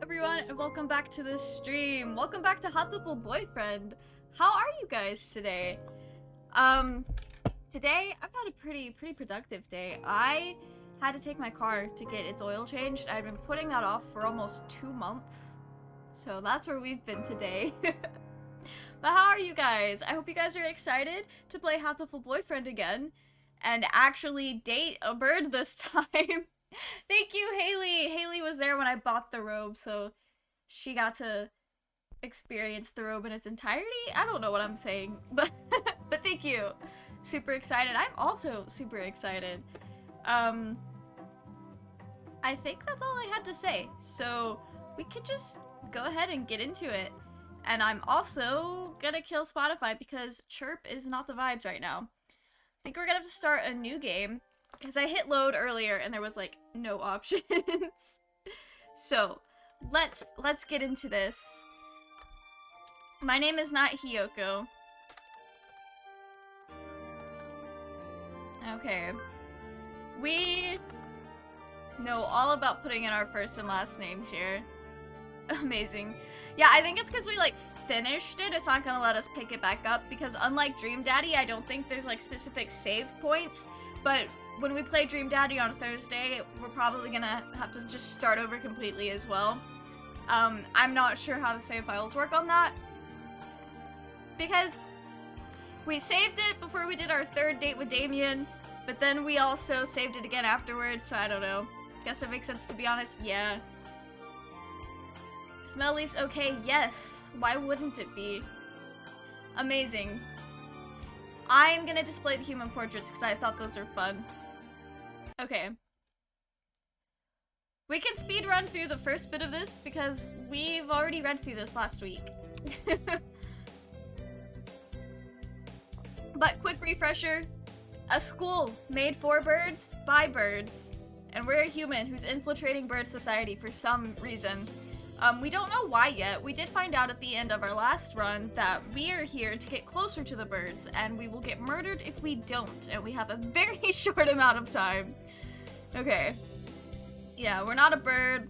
everyone, and welcome back to the stream. Welcome back to Hatoful Boyfriend. How are you guys today? Today I've had a pretty productive day. I had to take my car to get its oil changed. I've been putting that off for almost 2 months. So that's where we've been today. But how are you guys? I hope you guys are excited to play Hatoful Boyfriend again and actually date a bird this time. Thank you, Haley. Haley was there when I bought the robe, so she got to experience the robe in its entirety. I don't know what I'm saying, but thank you. Super excited. I'm also super excited. I think that's all I had to say. So we could just go ahead and get into it. And I'm also gonna kill Spotify because Chirp is not the vibes right now. I think we're gonna have to start a new game. Because I hit load earlier and there was like no options. So let's get into this. My name is not Hiyoko. Okay. We know all about putting in our first and last names here. Amazing. Yeah, I think it's because we like finished it. It's not gonna let us pick it back up because unlike Dream Daddy, I don't think there's like specific save points. But when we play Dream Daddy on Thursday, we're probably gonna have to just start over completely as well. I'm not sure how the save files work on that. Because we saved it before we did our third date with Damien, but then we also saved it again afterwards, so I don't know. Guess it makes sense to be honest, yeah. Smell leaves okay, yes. Why wouldn't it be? Amazing. I'm gonna display the human portraits because I thought those were fun. Okay. We can speedrun through the first bit of this because we've already read through this last week. But quick refresher. A school made for birds by birds. And we're a human who's infiltrating bird society for some reason. We don't know why yet. We did find out at the end of our last run that we are here to get closer to the birds, and we will get murdered if we don't, and we have a very short amount of time. Okay. Yeah, we're not a bird.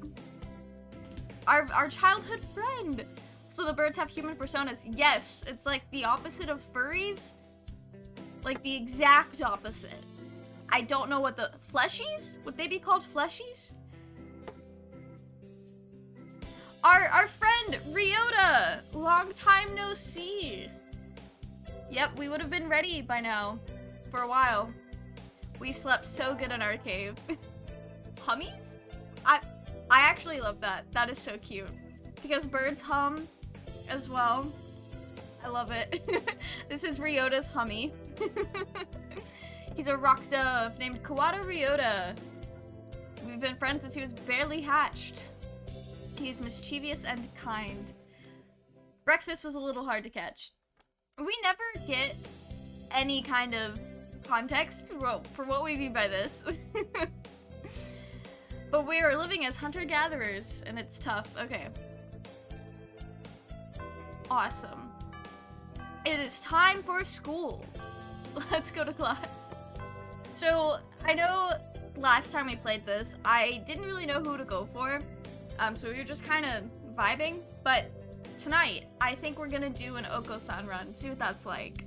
Our childhood friend! So the birds have human personas. Yes, it's like the opposite of furries. Like the exact opposite. I don't know what the... Fleshies? Would they be called fleshies? Our friend, Ryota! Long time no see. Yep, we would have been ready by now. For a while. We slept so good in our cave. Hummies? I actually love that. That is so cute. Because birds hum as well. I love it. This is Ryota's hummy. He's a rock dove named Kawada Ryota. We've been friends since he was barely hatched. He's mischievous and kind. Breakfast was a little hard to catch. We never get any kind of context for what we mean by this. But we are living as hunter-gatherers, and it's tough. Okay. Awesome. It is time for school. Let's go to class. So, I know last time we played this, I didn't really know who to go for. So we were just kind of vibing, but tonight, I think we're gonna do an Okosan run, see what that's like.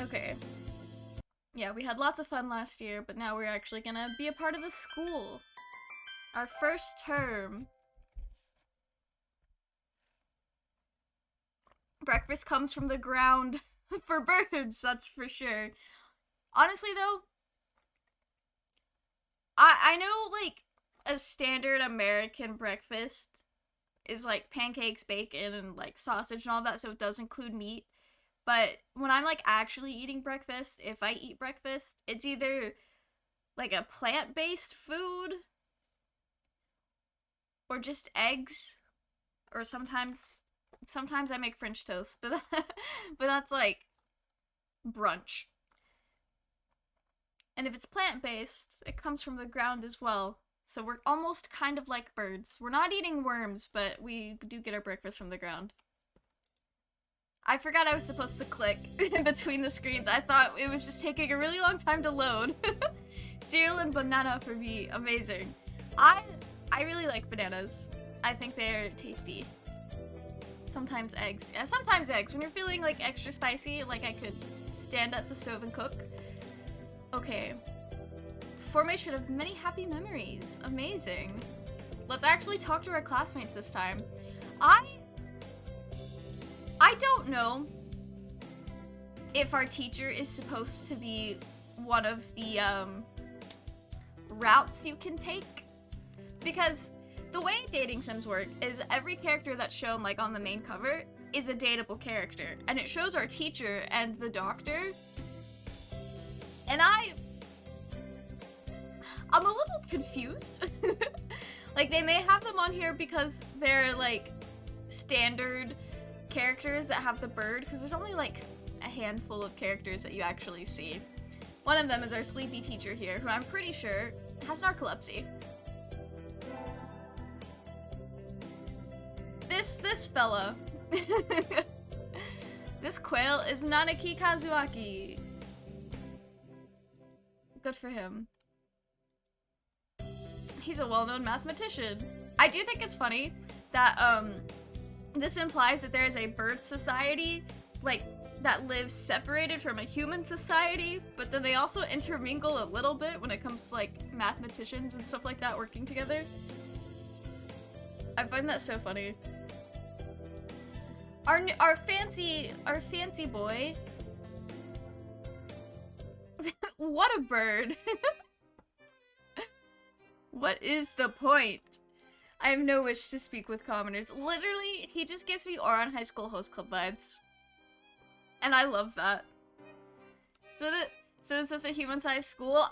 Okay. Yeah, we had lots of fun last year, but now we're actually gonna be a part of the school. Our first term. Breakfast comes from the ground for birds, that's for sure. Honestly though, I know like, a standard American breakfast is like pancakes, bacon, and like sausage and all that, so it does include meat. But when I'm like actually eating breakfast, if I eat breakfast, it's either like a plant-based food or just eggs, or sometimes I make French toast, but that's like brunch. And if it's plant-based, it comes from the ground as well. So we're almost kind of like birds. We're not eating worms, but we do get our breakfast from the ground. I forgot I was supposed to click in between the screens. I thought it was just taking a really long time to load. Cereal and banana for me, amazing. I I really like bananas. I think they're tasty. Sometimes eggs. Yeah, sometimes eggs. When you're feeling like extra spicy, like I could stand at the stove and cook. Okay. Formation of many happy memories. Amazing. Let's actually talk to our classmates this time. I don't know if our teacher is supposed to be one of the routes you can take, because the way dating sims work is every character that's shown like on the main cover is a dateable character, and it shows our teacher and the doctor, and I'm a little confused. Like, they may have them on here because they're like standard characters that have the bird, because there's only like a handful of characters that you actually see. One of them is our sleepy teacher here, who I'm pretty sure has narcolepsy. This fella. This quail is Nanaki Kazuaki. Good for him. He's a well-known mathematician. I do think it's funny that this implies that there is a bird society, like, that lives separated from a human society, but then they also intermingle a little bit when it comes to, like, mathematicians and stuff like that working together. I find that so funny. Our fancy boy. What a bird. What is the point? I have no wish to speak with commoners. Literally, he just gives me Ouran High School Host Club vibes. And I love that. So is this a human-sized school?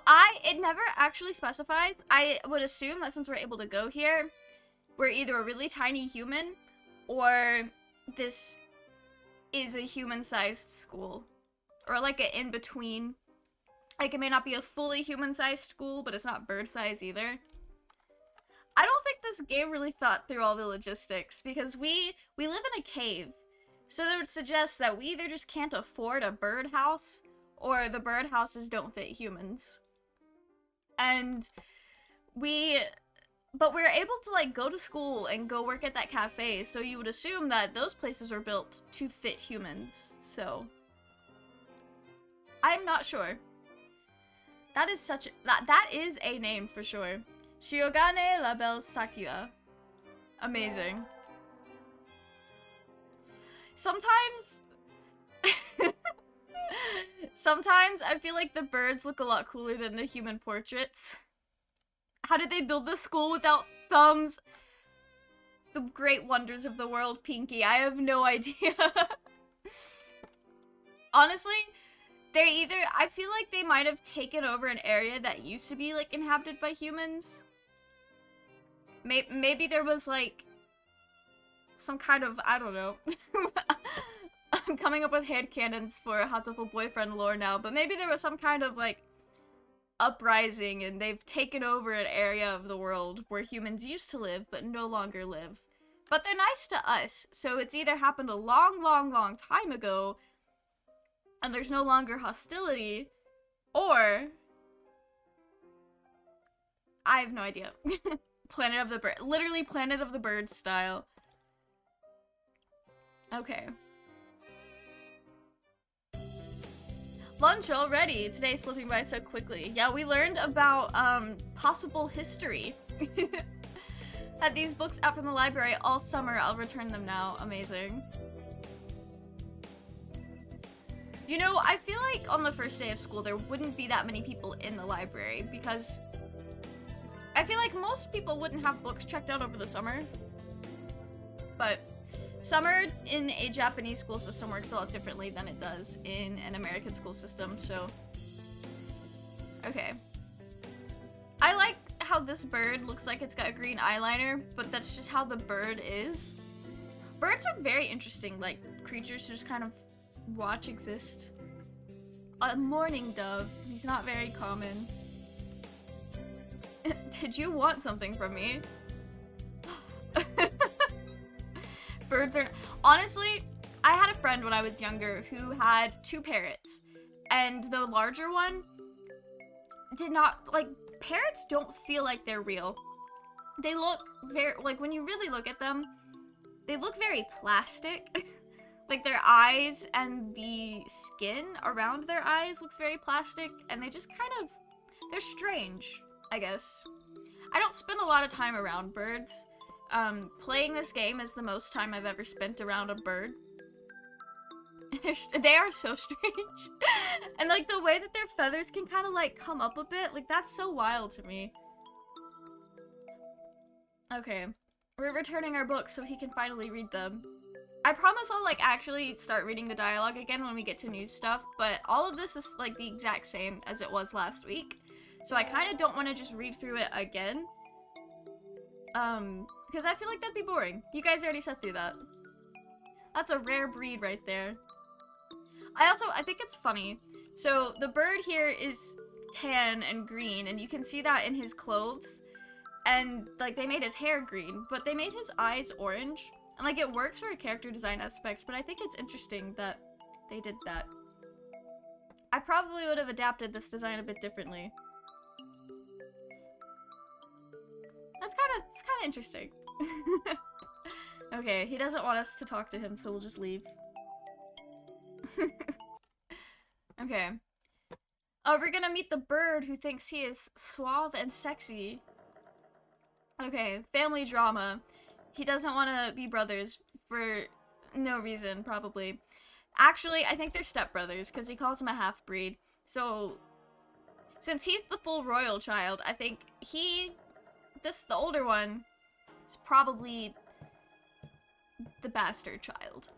It never actually specifies. I would assume that since we're able to go here, we're either a really tiny human, or this is a human-sized school. Or like an in-between. Like, it may not be a fully human-sized school, but it's not bird-sized either. I don't think this game really thought through all the logistics, because we live in a cave. So that would suggest that we either just can't afford a birdhouse, or the birdhouses don't fit humans. But we're able to, like, go to school and go work at that cafe, so you would assume that those places were built to fit humans, so I'm not sure. That is that is a name for sure. Shiogane La Belle Sakura. Amazing. Sometimes I feel like the birds look a lot cooler than the human portraits. How did they build this school without thumbs? The great wonders of the world, Pinky. I have no idea. Honestly, I feel like they might have taken over an area that used to be, like, inhabited by humans. Maybe there was, like, some kind of, I don't know. I'm coming up with headcanons for Hatoful Boyfriend lore now, but maybe there was some kind of, like, uprising and they've taken over an area of the world where humans used to live but no longer live. But they're nice to us, so it's either happened a long, long, long time ago and there's no longer hostility, or I have no idea. Planet of the Bird. Literally Planet of the Birds style. Okay. Lunch already! Today's slipping by so quickly. Yeah, we learned about, possible history. Had these books out from the library all summer. I'll return them now. Amazing. You know, I feel like on the first day of school there wouldn't be that many people in the library because I feel like most people wouldn't have books checked out over the summer. But summer in a Japanese school system works a lot differently than it does in an American school system, so... Okay. I like how this bird looks like it's got green eyeliner, but that's just how the bird is. Birds are very interesting, like, creatures to just kind of watch exist. A mourning dove. He's not very common. Did you want something from me? Birds are... Honestly, I had a friend when I was younger who had 2 parrots. And the larger one did not... Like, parrots don't feel like they're real. they look very, like, when you really look at them, they look very plastic. Like, their eyes and the skin around their eyes looks very plastic, and they just kind of, they're strange, I guess. I don't spend a lot of time around birds. Playing this game is the most time I've ever spent around a bird. They are so strange. And, like, the way that their feathers can kind of, like, come up a bit, like, that's so wild to me. Okay. We're returning our books so he can finally read them. I promise I'll, like, actually start reading the dialogue again when we get to new stuff, but all of this is, like, the exact same as it was last week. So I kind of don't want to just read through it again. Because I feel like that'd be boring. You guys already sat through that. That's a rare breed right there. I think it's funny. So the bird here is tan and green, and you can see that in his clothes. And, like, they made his hair green, but they made his eyes orange. And, like, it works for a character design aspect, but I think it's interesting that they did that. I probably would have adapted this design a bit differently. It's kind of interesting. Okay, he doesn't want us to talk to him, so we'll just leave. Okay. Oh, we're gonna meet the bird who thinks he is suave and sexy. Okay, family drama. He doesn't want to be brothers for no reason, probably. Actually, I think they're stepbrothers, because he calls him a half-breed. So, since he's the full royal child, I think the older one, is probably the bastard child.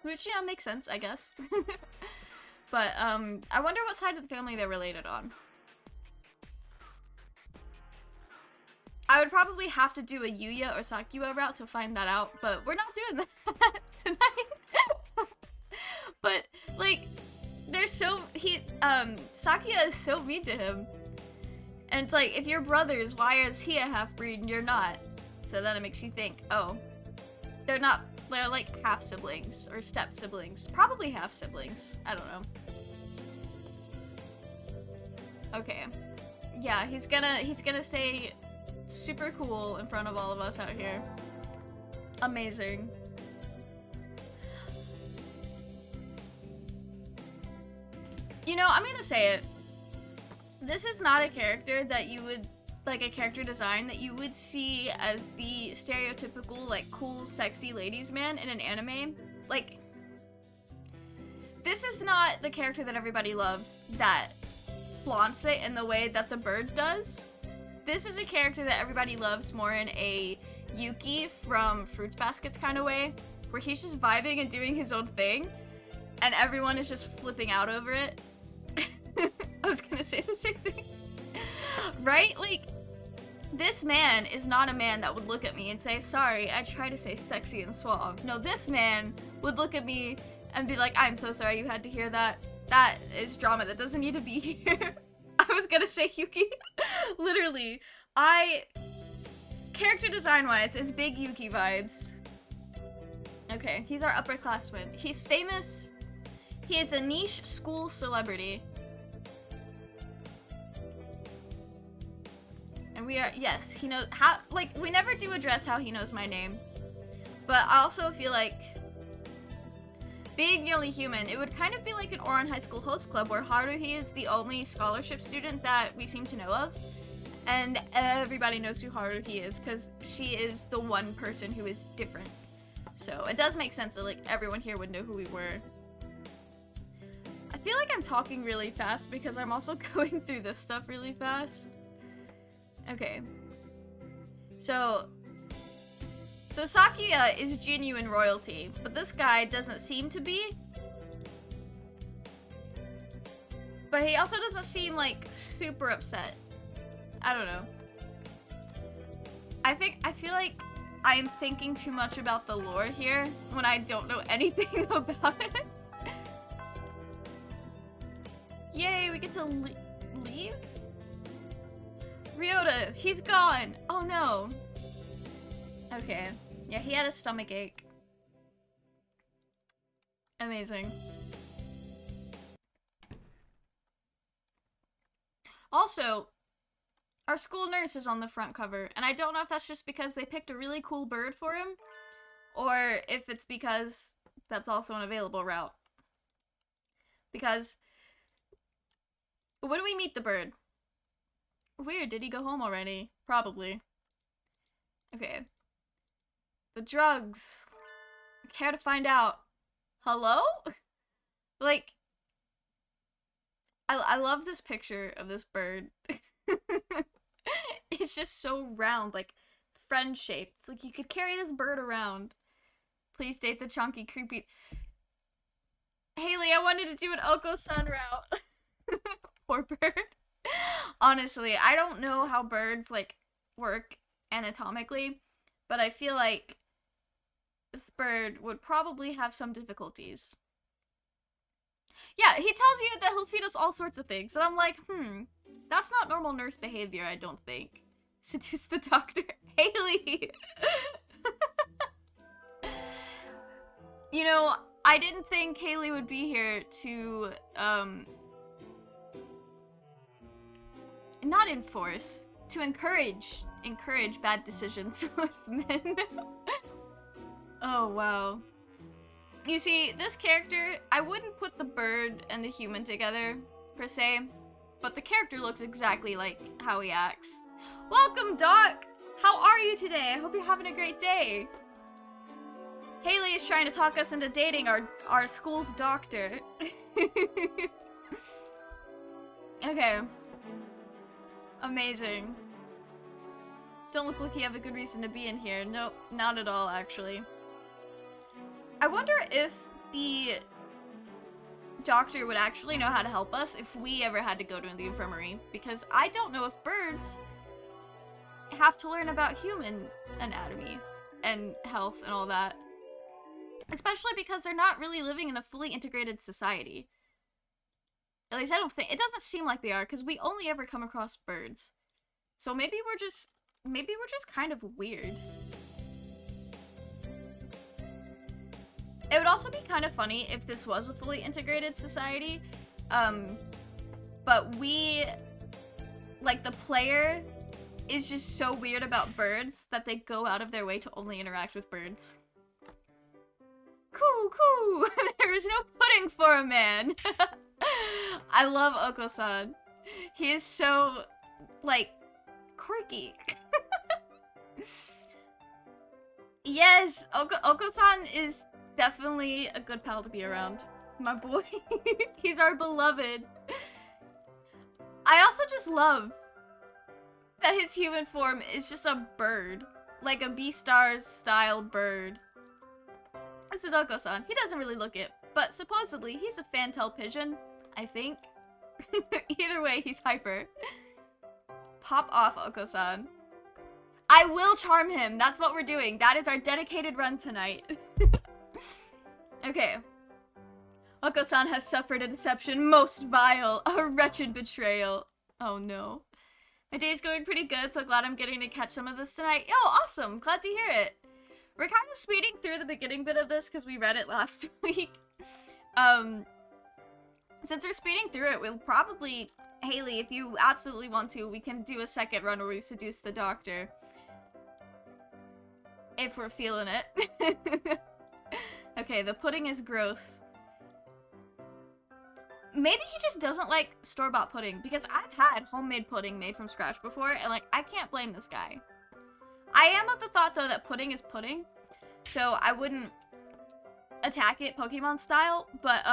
Which, you know, makes sense, I guess. But, I wonder what side of the family they're related on. I would probably have to do a Yuya or Sakuya route to find that out, but we're not doing that tonight. But, like, they're so, Sakuya is so mean to him. And it's like, if you're brothers, why is he a half-breed and you're not? So then it makes you think, oh, they're like half-siblings, or step-siblings. Probably half-siblings. I don't know. Okay. Yeah, he's gonna stay super cool in front of all of us out here. Amazing. You know, I'm gonna say it. This is not a character that you would, like, a character design that you would see as the stereotypical, like, cool, sexy ladies man in an anime. Like, this is not the character that everybody loves that flaunts it in the way that the bird does. This is a character that everybody loves more in a Yuki from Fruits Baskets kind of way, where he's just vibing and doing his own thing, and everyone is just flipping out over it. I was gonna say the same thing. Right? Like, this man is not a man that would look at me and say, sorry, I try to say sexy and suave. No, this man would look at me and be like, I'm so sorry you had to hear that. That is drama that doesn't need to be here. I was gonna say Yuki. Literally. Character design-wise, it's big Yuki vibes. Okay, he's our upperclassman. He's famous. He is a niche school celebrity. And we are, yes, he knows how, like, we never do address how he knows my name. But I also feel like, being nearly human, it would kind of be like an Ouran High School host club where Haruhi is the only scholarship student that we seem to know of. And everybody knows who Haruhi is, because she is the one person who is different. So it does make sense that, like, everyone here would know who we were. I feel like I'm talking really fast because I'm also going through this stuff really fast. Okay. So Sakuya is genuine royalty, but this guy doesn't seem to be. But he also doesn't seem, like, super upset. I don't know. I feel like I'm thinking too much about the lore here when I don't know anything about it. Yay, we get to leave? Ryota, he's gone! Oh no. Okay. Yeah, he had a stomach ache. Amazing. Also, Our school nurse is on the front cover, and I don't know if that's just because they picked a really cool bird for him, or if it's because that's also an available route. Because when do we meet the bird? Weird, did he go home already? Probably. Okay. The drugs. Care to find out? Hello? Like, I love this picture of this bird. It's just so round, like friend-shaped. It's like you could carry this bird around. Please date the chunky, creepy. Haley, I wanted to do an Okosan route. Poor bird. Honestly, I don't know how birds, like, work anatomically, but I feel like this bird would probably have some difficulties. Yeah, he tells you that he'll feed us all sorts of things, and I'm like, that's not normal nurse behavior, I don't think. Seduce the doctor. Haley! You know, I didn't think Haley would be here to, not enforce, to encourage bad decisions with men. Oh, wow. You see, this character, I wouldn't put the bird and the human together, per se, but the character looks exactly like how he acts. Welcome, Doc! How are you today? I hope you're having a great day. Haley is trying to talk us into dating our school's doctor. Okay. Amazing. Don't look like you have a good reason to be in here. Nope, not at all, actually. I wonder if the doctor would actually know how to help us if we ever had to go to the infirmary, because I don't know if birds have to learn about human anatomy and health and all that. Especially because they're not really living in a fully integrated society. At least I don't think, it doesn't seem like they are, because we only ever come across birds. So maybe we're just kind of weird. It would also be kind of funny if this was a fully integrated society, but we, like, the player is just so weird about birds that they go out of their way to only interact with birds. Coo! There is no pudding for a man! I love Okosan. He is so, like, quirky. Yes, Okosan is definitely a good pal to be around. My boy. He's our beloved. I also just love that his human form is just a bird. Like a Beastars style bird. This is Okosan. He doesn't really look it, but supposedly he's a fantail pigeon, I think. Either way, he's hyper. Pop off, Okosan. I will charm him. That's what we're doing. That is our dedicated run tonight. Okay. Okosan has suffered a deception most vile, a wretched betrayal. Oh no. My day's going pretty good, so glad I'm getting to catch some of this tonight. Yo, awesome. Glad to hear it. We're kind of speeding through the beginning bit of this because we read it last week. Since we're speeding through it, we'll probably... Haley, if you absolutely want to, we can do a second run where we seduce the doctor. If we're feeling it. Okay, the pudding is gross. Maybe he just doesn't like store-bought pudding, because I've had homemade pudding made from scratch before, and, like, I can't blame this guy. I am of the thought, though, that pudding is pudding, so I wouldn't attack it Pokemon style, but,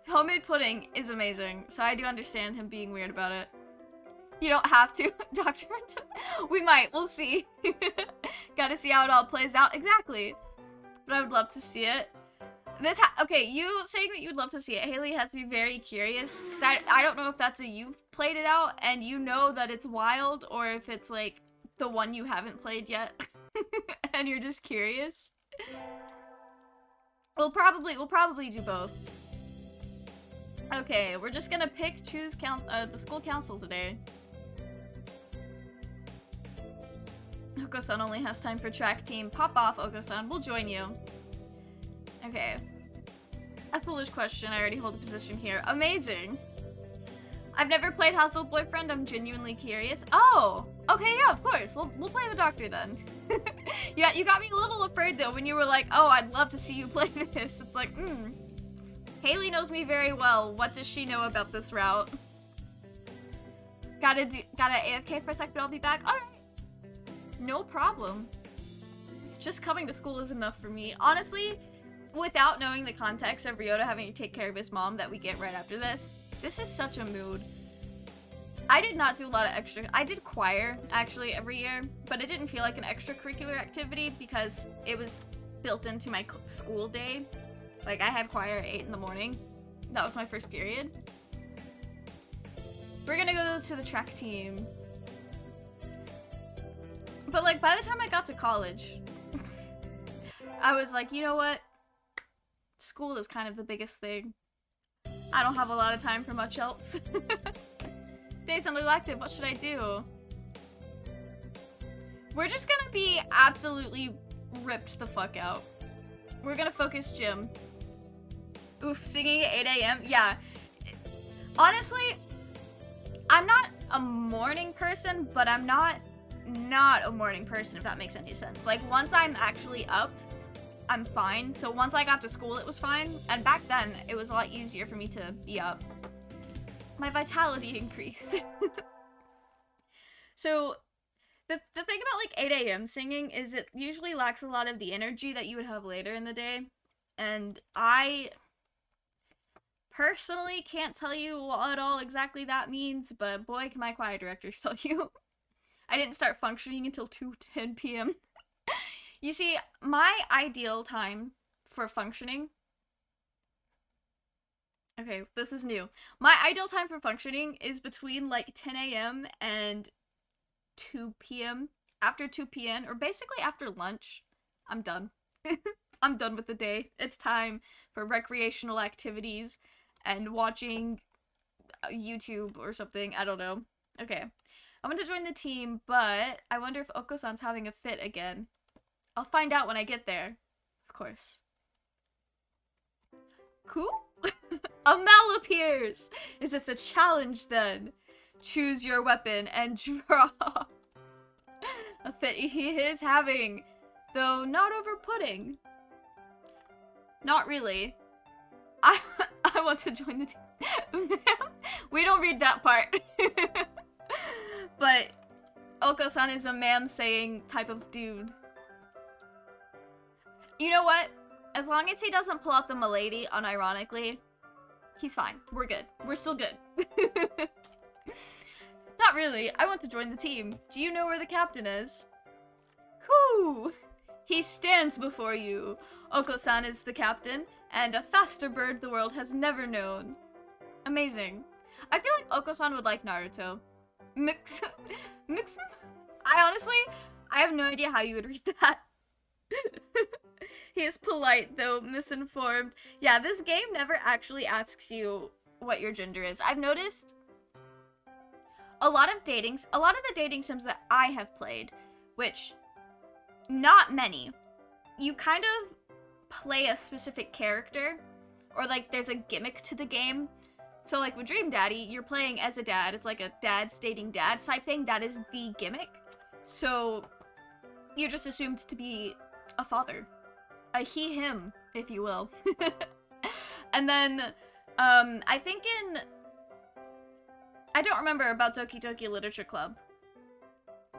homemade pudding is amazing, so I do understand him being weird about it. You don't have to, Dr. We might, we'll see. Gotta see how it all plays out, exactly. But I would love to see it. Okay, you saying that you'd love to see it, Haley, has me very curious, because I don't know if that's you've played it out, and you know that it's wild, or if it's, like, the one you haven't played yet, and you're just curious. We'll probably do both. Okay, we're just gonna choose the school council today. Okosan only has time for track team. Pop off, Okosan. We'll join you. Okay. A foolish question. I already hold a position here. Amazing. I've never played Hatoful Boyfriend. I'm genuinely curious. Oh, okay, yeah, of course. We'll play the doctor then. Yeah, you got me a little afraid though when you were like, oh, I'd love to see you play this. It's like, Haley knows me very well. What does she know about this route? Gotta AFK for a sec, but I'll be back. All right, no problem. Just coming to school is enough for me. Honestly, without knowing the context of Ryota having to take care of his mom that we get right after this is such a mood. I did not do a lot of extra. I did choir actually every year, but it didn't feel like an extracurricular activity because it was built into my school day. Like I had choir at 8 in the morning. That was my first period. We're gonna go to the track team. But like by the time I got to college, I was like, you know what? School is kind of the biggest thing. I don't have a lot of time for much else. Days unelective, what should I do? We're just gonna be absolutely ripped the fuck out. We're gonna focus gym. Oof, singing at 8 a.m. Yeah. Honestly, I'm not a morning person, but I'm not a morning person, if that makes any sense. Like, once I'm actually up, I'm fine. So once I got to school, it was fine. And back then, it was a lot easier for me to be up. My vitality increased. So the thing about like 8 a.m. singing is it usually lacks a lot of the energy that you would have later in the day. And I personally can't tell you what all exactly that means, but boy, can my choir directors tell you. I didn't start functioning until 2:10 p.m. You see, my ideal time for functioning... Okay, this is new. My ideal time for functioning is between like 10 a.m. and 2 p.m. After 2 p.m. or basically after lunch, I'm done. I'm done with the day. It's time for recreational activities and watching YouTube or something. I don't know. Okay. I want to join the team, but I wonder if Okosan's having a fit again. I'll find out when I get there. Of course. Cool. A Mel appears! Is this a challenge then? Choose your weapon and draw. A fit he is having, though not over pudding. Not really. I want to join the team. We don't read that part. But Okosan is a ma'am-saying type of dude. You know what? As long as he doesn't pull out the milady unironically, he's fine. We're good. We're still good. Not really. I want to join the team. Do you know where the captain is? Cool. He stands before you. Okosan is the captain, and a faster bird the world has never known. Amazing. I feel like Okosan would like Naruto. Mix. I have no idea how you would read that. He is polite, though misinformed. Yeah, this game never actually asks you what your gender is. I've noticed a lot of the dating sims that I have played, which, not many, you kind of play a specific character, or like there's a gimmick to the game. So like with Dream Daddy, you're playing as a dad. It's like a dad's dating dad type thing. That is the gimmick. So you're just assumed to be a father. A he, him, if you will. And then, I think I don't remember about Doki Doki Literature Club,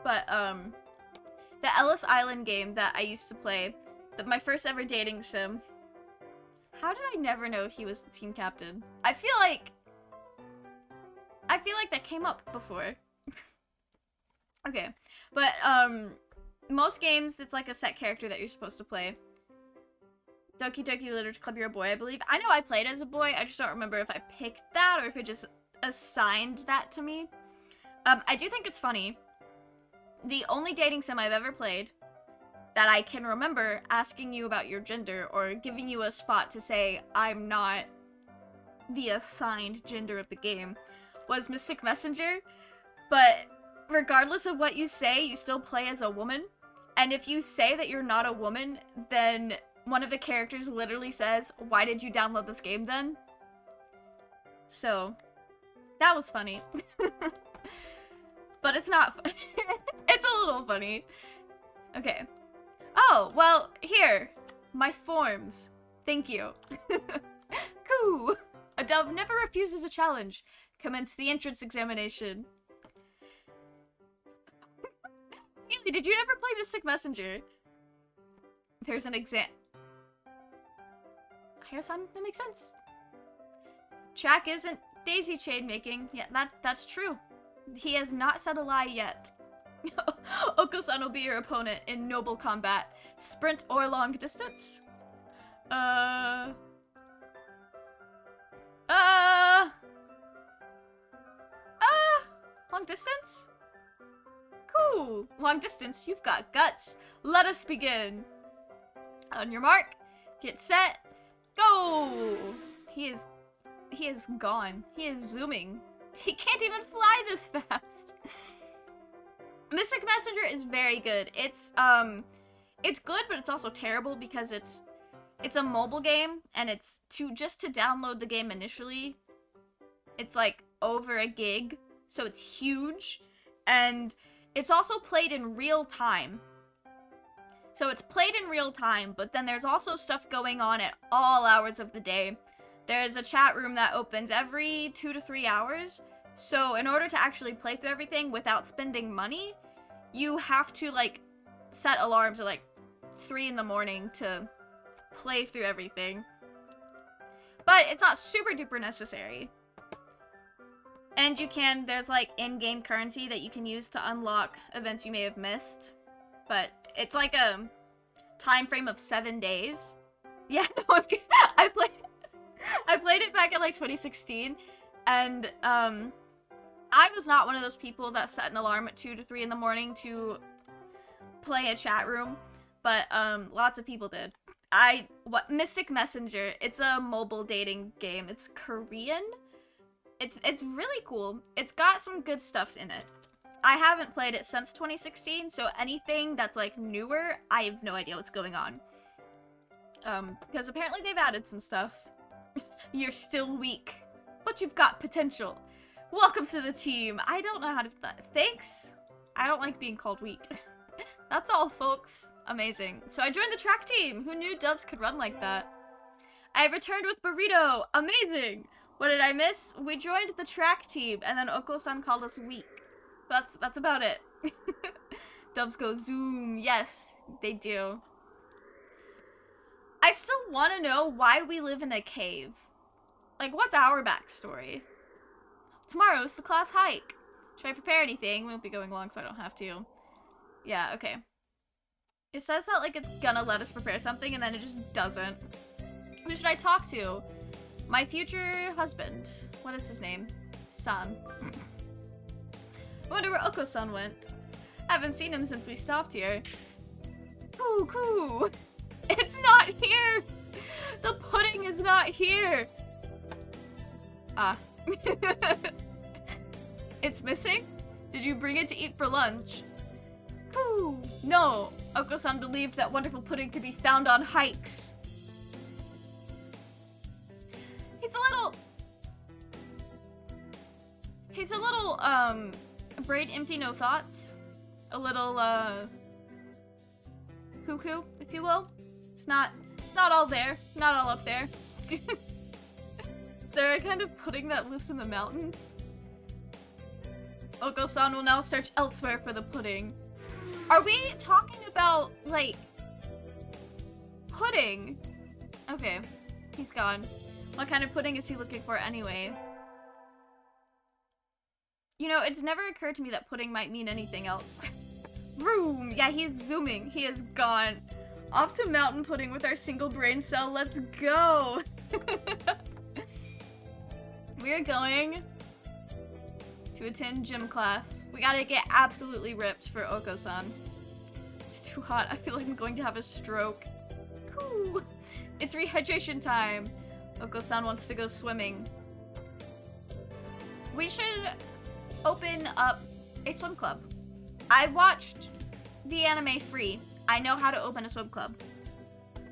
but, the Ellis Island game that I used to play, my first ever dating sim, how did I never know he was the team captain? I feel like that came up before. Okay, but, most games, it's like a set character that you're supposed to play. Doki Doki Literature Club, you're a boy, I believe. I know I played as a boy, I just don't remember if I picked that or if it just assigned that to me. I do think it's funny. The only dating sim I've ever played that I can remember asking you about your gender or giving you a spot to say I'm not the assigned gender of the game was Mystic Messenger, but regardless of what you say, you still play as a woman, and if you say that you're not a woman, then one of the characters literally says, why did you download this game then? So, That was funny. But it's not funny. It's a little funny. Okay. Oh, well, here. My forms. Thank you. Cool. A dove never refuses a challenge. Commence the entrance examination. Haley, did you never play Mystic Messenger? There's an exam. I guess that makes sense. Track isn't daisy chain making. Yeah, that's true. He has not said a lie yet. Okosan will be your opponent in noble combat. Sprint or long distance? Long distance? Cool. Long distance, you've got guts. Let us begin. On your mark, get set, go! He is gone. He is zooming. He can't even fly this fast. Mystic Messenger is very good. It's good, but it's also terrible because it's a mobile game, and it's just to download the game initially. It's like over a gig, so it's huge, and it's also played in real time. So it's played in real time, but then there's also stuff going on at all hours of the day. There's a chat room that opens every 2 to 3 hours. So in order to actually play through everything without spending money, you have to like set alarms at like 3 in the morning to play through everything. But it's not super duper necessary. And there's like in-game currency that you can use to unlock events you may have missed. But it's like a time frame of 7 days. Yeah, no, I played it back in like 2016, and I was not one of those people that set an alarm at 2 to 3 in the morning to play a chat room, but lots of people did. Mystic Messenger, it's a mobile dating game. It's Korean. It's really cool. It's got some good stuff in it. I haven't played it since 2016, so anything that's like newer, I have no idea what's going on. Because apparently they've added some stuff. You're still weak, but you've got potential. Welcome to the team. I don't know how to... Thanks. I don't like being called weak. That's all, folks. Amazing. So I joined the track team. Who knew doves could run like that? I returned with burrito. Amazing. What did I miss? We joined the track team, and then Okosan called us weak. That's about it. Doves go zoom. Yes, they do. I still want to know why we live in a cave. Like, what's our backstory? Tomorrow's the class hike. Should I prepare anything? We won't be going long, so I don't have to. Yeah, okay. It says that, like, it's gonna let us prepare something, and then it just doesn't. Who should I talk to? My future husband. What is his name? San. I wonder where Okosan went. I haven't seen him since we stopped here. Coo. It's not here! The pudding is not here! Ah. It's missing? Did you bring it to eat for lunch? Coo. No. Okosan believed that wonderful pudding could be found on hikes. He's a little, brain empty, no thoughts. A little, cuckoo, if you will. It's not all there. Not all up there. They're a kind of pudding that lives in the mountains. Okosan will now search elsewhere for the pudding. Are we talking about, like, pudding? Okay, he's gone. What kind of pudding is he looking for anyway? You know, it's never occurred to me that pudding might mean anything else. Vroom! Yeah, he's zooming. He is gone. Off to mountain pudding with our single brain cell. Let's go! We're going to attend gym class. We gotta get absolutely ripped for Okosan. It's too hot. I feel like I'm going to have a stroke. Cool. It's rehydration time. Okosan wants to go swimming. We should open up a swim club. I watched the anime Free. I know how to open a swim club.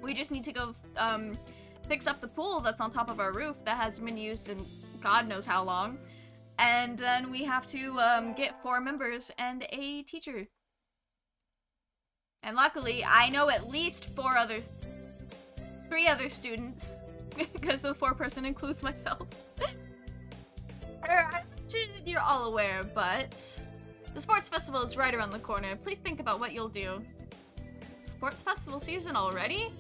We just need to go fix up the pool that's on top of our roof that hasn't been used in God knows how long. And then we have to get 4 members and a teacher. And luckily, I know at least 3 other students, because the 4th person includes myself. I'm sure you're all aware, but the sports festival is right around the corner. Please think about what you'll do. Sports festival season already?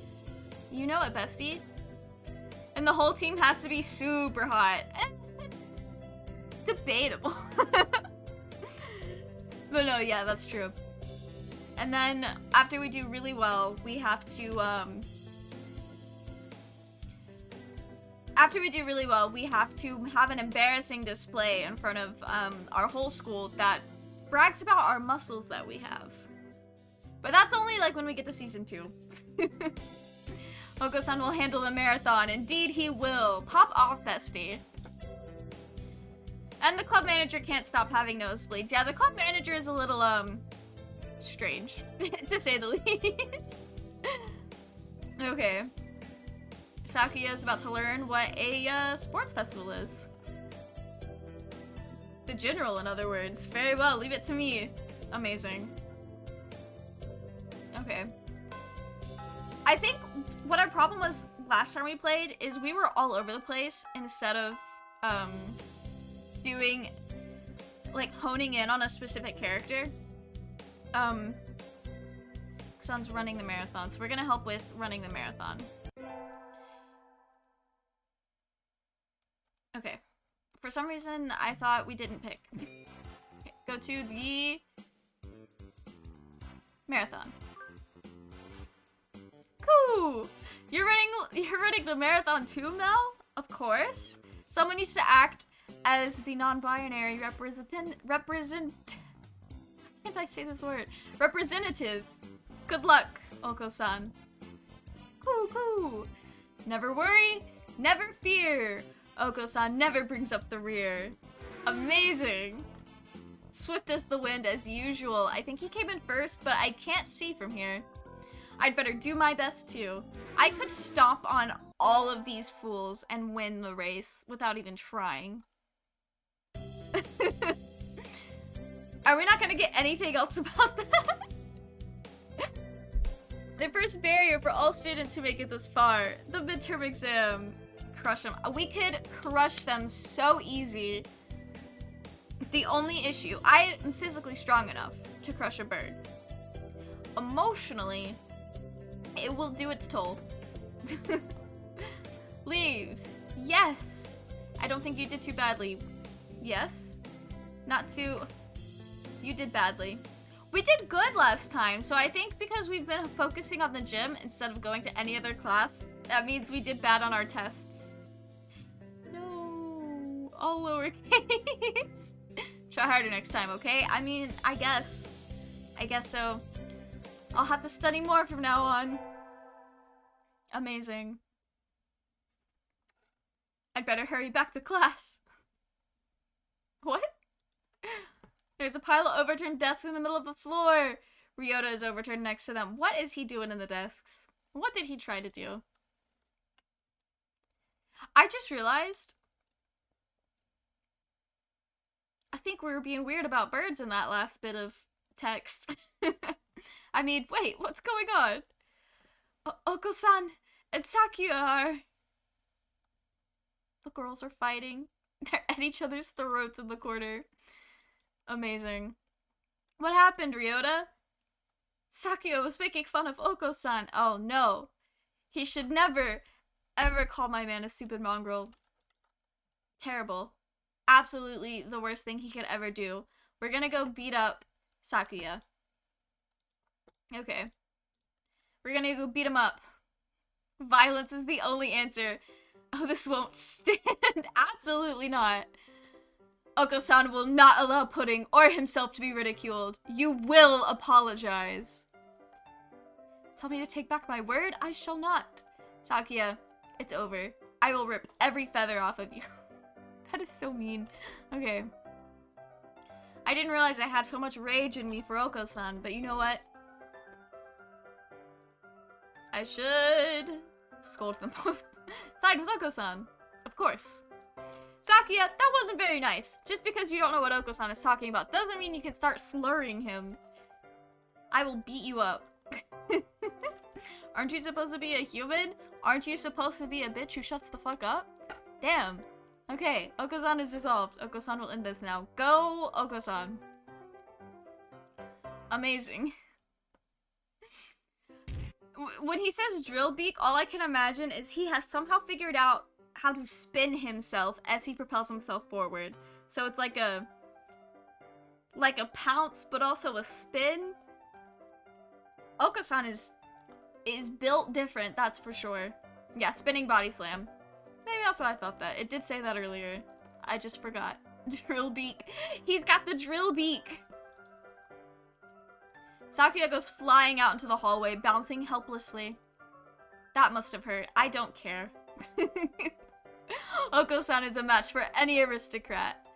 You know it, bestie. And the whole team has to be super hot. It's debatable. But no, yeah, that's true. And then after we do really well, we have to have an embarrassing display in front of our whole school that brags about our muscles that we have. But that's only like when we get to season 2. Okosan will handle the marathon. Indeed he will. Pop off, bestie. And the club manager can't stop having nosebleeds. Yeah, the club manager is a little, strange, to say the least. Okay. Sakuya is about to learn what a, sports festival is. The general, in other words. Very well, leave it to me. Amazing. Okay. I think what our problem was last time we played is we were all over the place instead of, doing, like, honing in on a specific character. Son's running the marathon, so we're gonna help with running the marathon. Okay. For some reason, I thought we didn't pick. Okay. Go to the marathon. Cool! You're running the marathon too, Mel? Of course. Someone needs to act as the non-binary can't I say this word? Representative. Good luck, Oko-san. Cool. Never worry, never fear. Oko-san never brings up the rear. Amazing. Swift as the wind as usual. I think he came in first, but I can't see from here. I'd better do my best too. I could stomp on all of these fools and win the race without even trying. Are we not gonna get anything else about that? The first barrier for all students who make it this far. The midterm exam. Crush them. We could crush them so easy. The only issue, I am physically strong enough to crush a bird. Emotionally, it will do its toll. Leaves. Yes. I don't think you did too badly. Yes? Not too... You did badly. We did good last time, so I think because we've been focusing on the gym instead of going to any other class, that means we did bad on our tests. No. All lowercase. Try harder next time, okay? I mean, I guess so. I'll have to study more from now on. Amazing. I'd better hurry back to class. What? There's a pile of overturned desks in the middle of the floor. Ryota is overturned next to them. What is he doing in the desks? What did he try to do? I just realized I think we were being weird about birds in that last bit of text. I mean, wait, what's going on? Okosan and Sakuya are... The girls are fighting. They're at each other's throats in the corner. Amazing. What happened, Ryota? Sakuya was making fun of Okosan. Oh no. He should never, ever call my man a stupid mongrel. Terrible. Absolutely the worst thing he could ever do. We're gonna go beat up Sakuya. Okay. We're gonna go beat him up. Violence is the only answer. Oh, this won't stand. Absolutely not. Okosan will not allow Pudding or himself to be ridiculed. You will apologize. Tell me to take back my word? I shall not. Sakuya, it's over. I will rip every feather off of you. That is so mean. Okay. I didn't realize I had so much rage in me for Okosan, but you know what? I should scold them both. Side with Okosan. Of course. Sakuya, that wasn't very nice. Just because you don't know what Okosan is talking about doesn't mean you can start slurring him. I will beat you up. Aren't you supposed to be a human? Aren't you supposed to be a bitch who shuts the fuck up? Damn. Okay, Okosan is dissolved. Okosan will end this now. Go, Okosan. Amazing. When he says drill beak, all I can imagine is he has somehow figured out how to spin himself as he propels himself forward. So it's like a pounce, but also a spin. Okosan is built different, that's for sure. Yeah, spinning body slam. Maybe that's what I thought that. It did say that earlier. I just forgot. Drill beak. He's got the drill beak. Sakuya goes flying out into the hallway, bouncing helplessly. That must have hurt. I don't care. Okosan is a match for any aristocrat.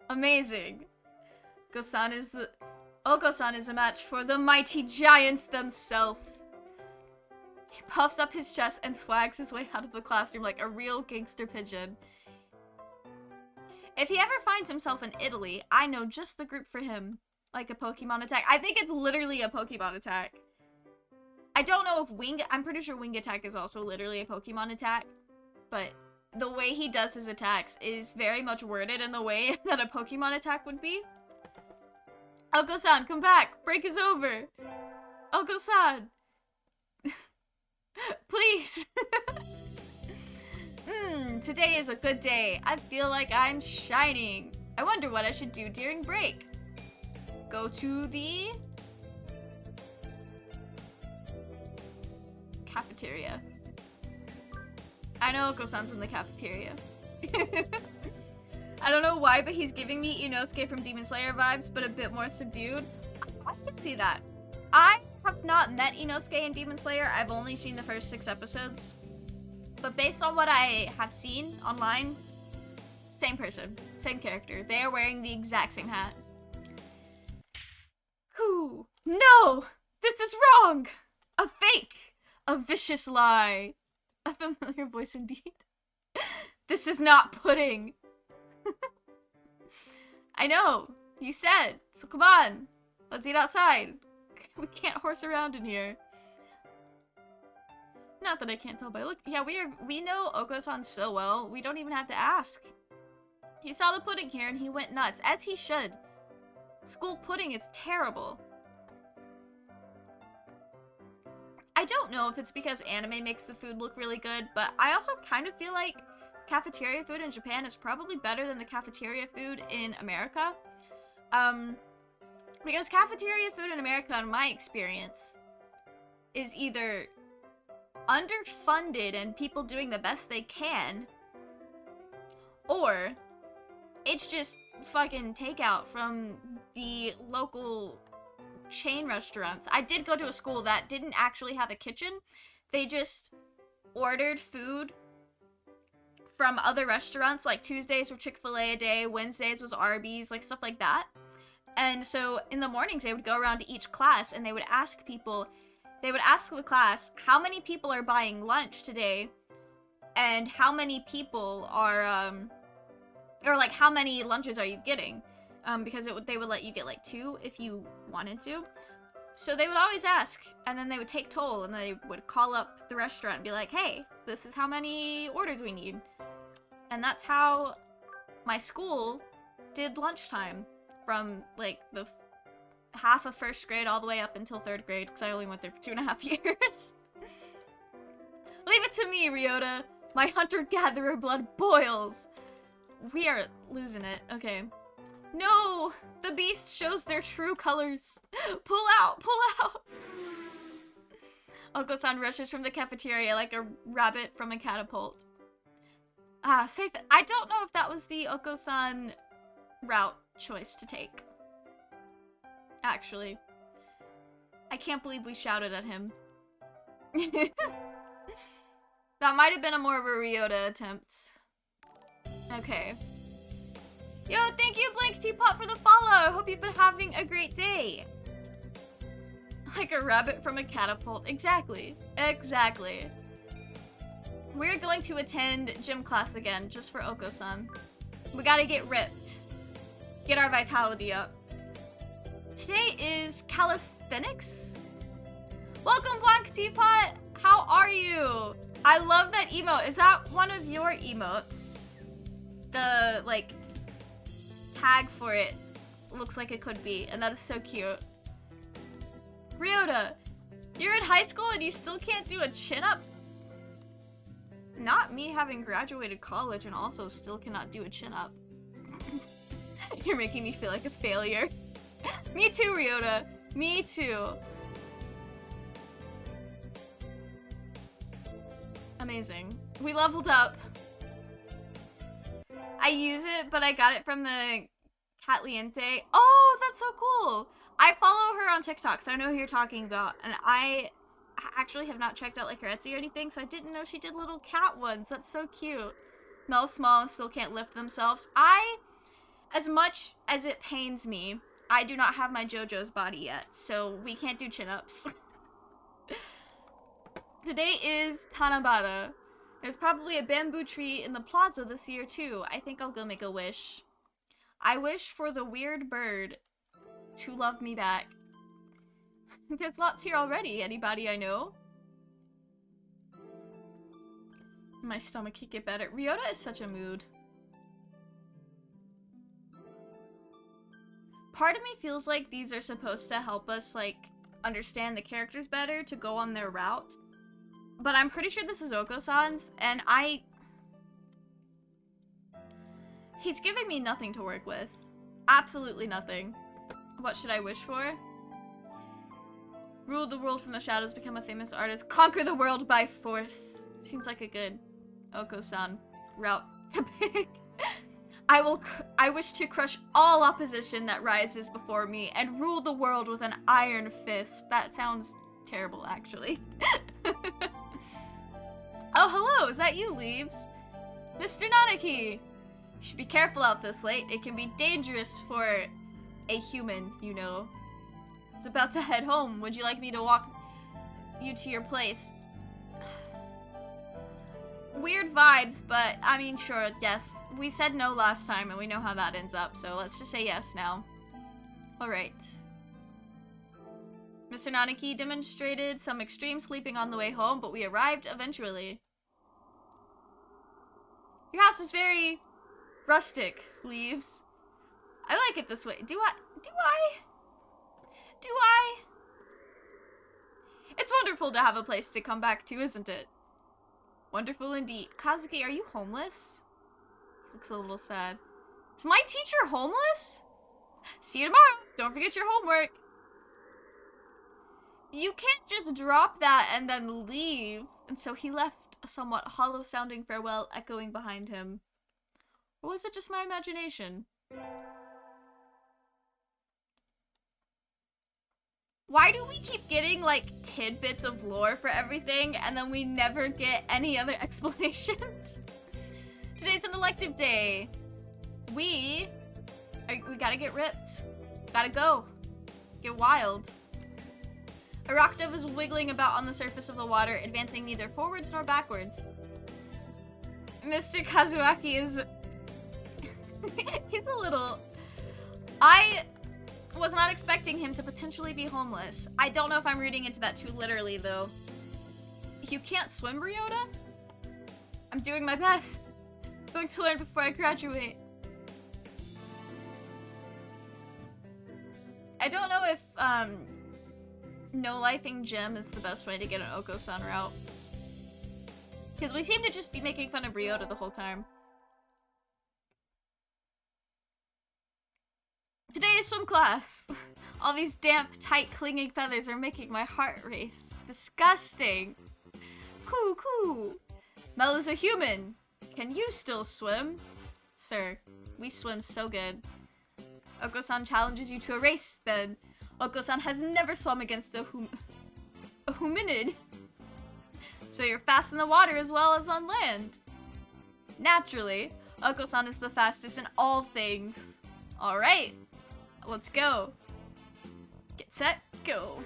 Amazing. Okosan is a match for the mighty giants themselves. He puffs up his chest and swags his way out of the classroom like a real gangster pigeon. If he ever finds himself in Italy, I know just the group for him. Like a Pokemon attack. I think it's literally a Pokemon attack. I don't know if I'm pretty sure Wing Attack is also literally a Pokemon attack. But the way he does his attacks is very much worded in the way that a Pokemon attack would be. Okosan, come back! Break is over! Okosan! Please! Today is a good day. I feel like I'm shining. I wonder what I should do during break. Go to the cafeteria. I know Okosan's in the cafeteria. I don't know why, but he's giving me Inosuke from Demon Slayer vibes, but a bit more subdued. I can see that. I have not met Inosuke in Demon Slayer. I've only seen the first 6 episodes. But based on what I have seen online, same person, same character. They are wearing the exact same hat. Whew. No! This is wrong! A fake! A vicious lie. A familiar voice indeed. This is not pudding. I know. You said. So come on. Let's eat outside. We can't horse around in here. Not that I can't tell by look. Yeah, we know Okosan so well, we don't even have to ask. He saw the pudding here and he went nuts, as he should. School pudding is terrible. I don't know if it's because anime makes the food look really good, but I also kind of feel like cafeteria food in Japan is probably better than the cafeteria food in America. Because cafeteria food in America, in my experience, is either underfunded and people doing the best they can, or it's just fucking takeout from the local chain restaurants. I did go to a school that didn't actually have a kitchen. They just ordered food from other restaurants, like Tuesdays were Chick-fil-A a day, Wednesdays was Arby's, like stuff like that. And so in the mornings they would go around to each class and they would ask the class, how many people are buying lunch today? And how many people are, or like how many lunches are you getting? Because they would let you get like 2 if you wanted to. So they would always ask, and then they would take toll, and they would call up the restaurant and be like, hey, this is how many orders we need. And that's how my school did lunchtime from like the half of 1st grade all the way up until 3rd grade, because I only went there for 2.5 years. Leave it to me, Ryota. My hunter-gatherer blood boils. We are losing it. Okay. No! The beast shows their true colors. Pull out! Pull out! Okosan rushes from the cafeteria like a rabbit from a catapult. Safe. I don't know if that was the Okosan route choice to take. Actually. I can't believe we shouted at him. That might have been more of a Ryota attempt. Okay. Yo, thank you, Blank Teapot, for the follow! I hope you've been having a great day! Like a rabbit from a catapult. Exactly. Exactly. We're going to attend gym class again, just for Okosan. We gotta get ripped. Get our vitality up. Today is Calisthenics. Welcome, Blanc Teapot. How are you? I love that emote. Is that one of your emotes? The, like, tag for it looks like it could be, and that is so cute. Ryota, you're in high school and you still can't do a chin-up? Not me having graduated college and also still cannot do a chin-up. You're making me feel like a failure. Me too, Ryota. Me too. Amazing. We leveled up. I use it, but I got it from the Catliente. Oh, that's so cool. I follow her on TikTok, so I know who you're talking about. And I actually have not checked out like her Etsy or anything, so I didn't know she did little cat ones. That's so cute. Mel's small and still can't lift themselves. As much as it pains me, I do not have my JoJo's body yet, so we can't do chin-ups. Today is Tanabata. There's probably a bamboo tree in the plaza this year too. I think I'll go make a wish. I wish for the weird bird to love me back. There's lots here already. Anybody I know? My stomach could get better. Ryota is such a mood. Part of me feels like these are supposed to help us, like, understand the characters better to go on their route. But I'm pretty sure this is Okosan's, and he's giving me nothing to work with. Absolutely nothing. What should I wish for? Rule the world from the shadows, become a famous artist, conquer the world by force. Seems like a good Okosan route to pick. I wish to crush all opposition that rises before me and rule the world with an iron fist. That sounds terrible, actually. Oh, hello, is that you, Leaves? Mr. Nanaki! You should be careful out this late. It can be dangerous for a human, you know. I was about to head home. Would you like me to walk you to your place? Weird vibes, but I mean, sure, yes. We said no last time and we know how that ends up, so let's just say yes now. Alright. Mr. Nanaki demonstrated some extreme sleeping on the way home, but we arrived eventually. Your house is very rustic, Leaves. I like it this way. Do I? It's wonderful to have a place to come back to, isn't it? Wonderful indeed. Kazuki, are you homeless? Looks a little sad. Is my teacher homeless? See you tomorrow. Don't forget your homework. You can't just drop that and then leave. And so he left, a somewhat hollow-sounding farewell echoing behind him. Or was it just my imagination? Why do we keep getting, like, tidbits of lore for everything, and then we never get any other explanations? Today's an elective day. We gotta get ripped. Gotta go. Get wild. Arakta was wiggling about on the surface of the water, advancing neither forwards nor backwards. Mr. Kazuaki is... he's a little... I was not expecting him to potentially be homeless. I don't know if I'm reading into that too literally, though. You can't swim, Ryota? I'm doing my best. I'm going to learn before I graduate. I don't know if, no-lifing gym is the best way to get an Okosan route. Because we seem to just be making fun of Ryota the whole time. Today is swim class. All these damp, tight, clinging feathers are making my heart race. Disgusting. Coo. Mel is a human. Can you still swim? Sir, we swim so good. Okosan challenges you to a race, then. Okosan has never swum against a hominid. So you're fast in the water as well as on land. Naturally, Okosan is the fastest in all things. Alright, let's go. Get set, go.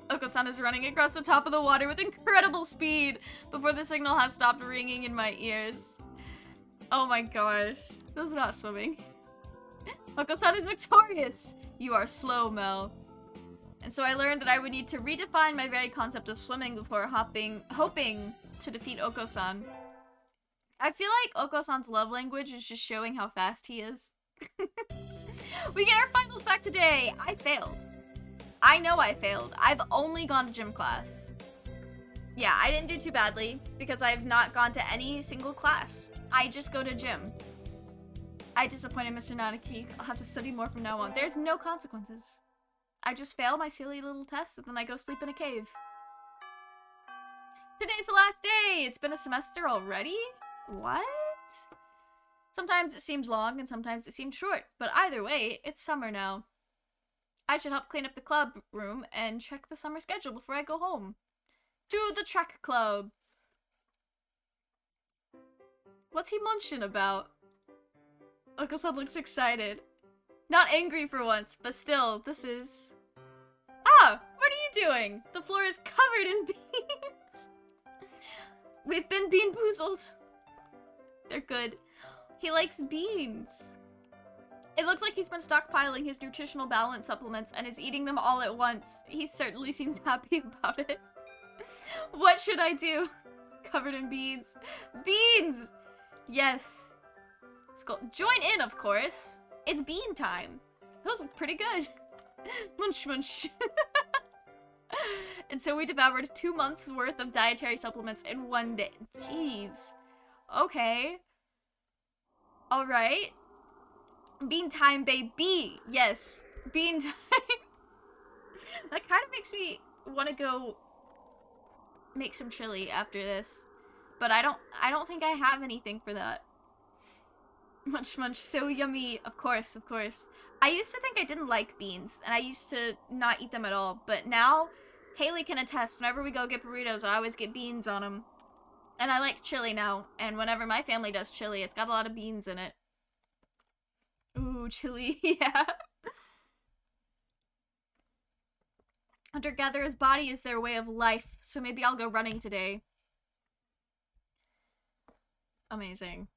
Okosan is running across the top of the water with incredible speed before the signal has stopped ringing in my ears. Oh my gosh. This is not swimming. Okosan is victorious! You are slow, Mel. And so I learned that I would need to redefine my very concept of swimming before hoping to defeat Okosan. I feel like Okosan's love language is just showing how fast he is. We get our finals back today! I failed. I know I failed. I've only gone to gym class. Yeah, I didn't do too badly because I've not gone to any single class. I just go to gym. I disappointed Mr. Nanaki. I'll have to study more from now on. There's no consequences. I just fail my silly little tests and then I go sleep in a cave. Today's the last day! It's been a semester already? What? Sometimes it seems long and sometimes it seems short, but either way, it's summer now. I should help clean up the club room and check the summer schedule before I go home. To the track club! What's he munching about? Okosan looks excited. Not angry for once, but still, this is... Ah! What are you doing? The floor is covered in beans! We've been bean-boozled. They're good. He likes beans. It looks like he's been stockpiling his nutritional balance supplements and is eating them all at once. He certainly seems happy about it. What should I do? Covered in beans. Beans! Yes. Join in, of course. It's bean time. Those look pretty good. Munch, munch. And so we devoured 2 months worth of dietary supplements in one day. Jeez. Okay. Alright. Bean time, baby. Yes. Bean time. That kind of makes me want to go make some chili after this. But I don't think I have anything for that. Munch, munch, so yummy. Of course, of course. I used to think I didn't like beans, and I used to not eat them at all. But now, Haley can attest, whenever we go get burritos, I always get beans on them. And I like chili now, and whenever my family does chili, it's got a lot of beans in it. Ooh, chili, yeah. Hunter-gatherer's body is their way of life, so maybe I'll go running today. Amazing.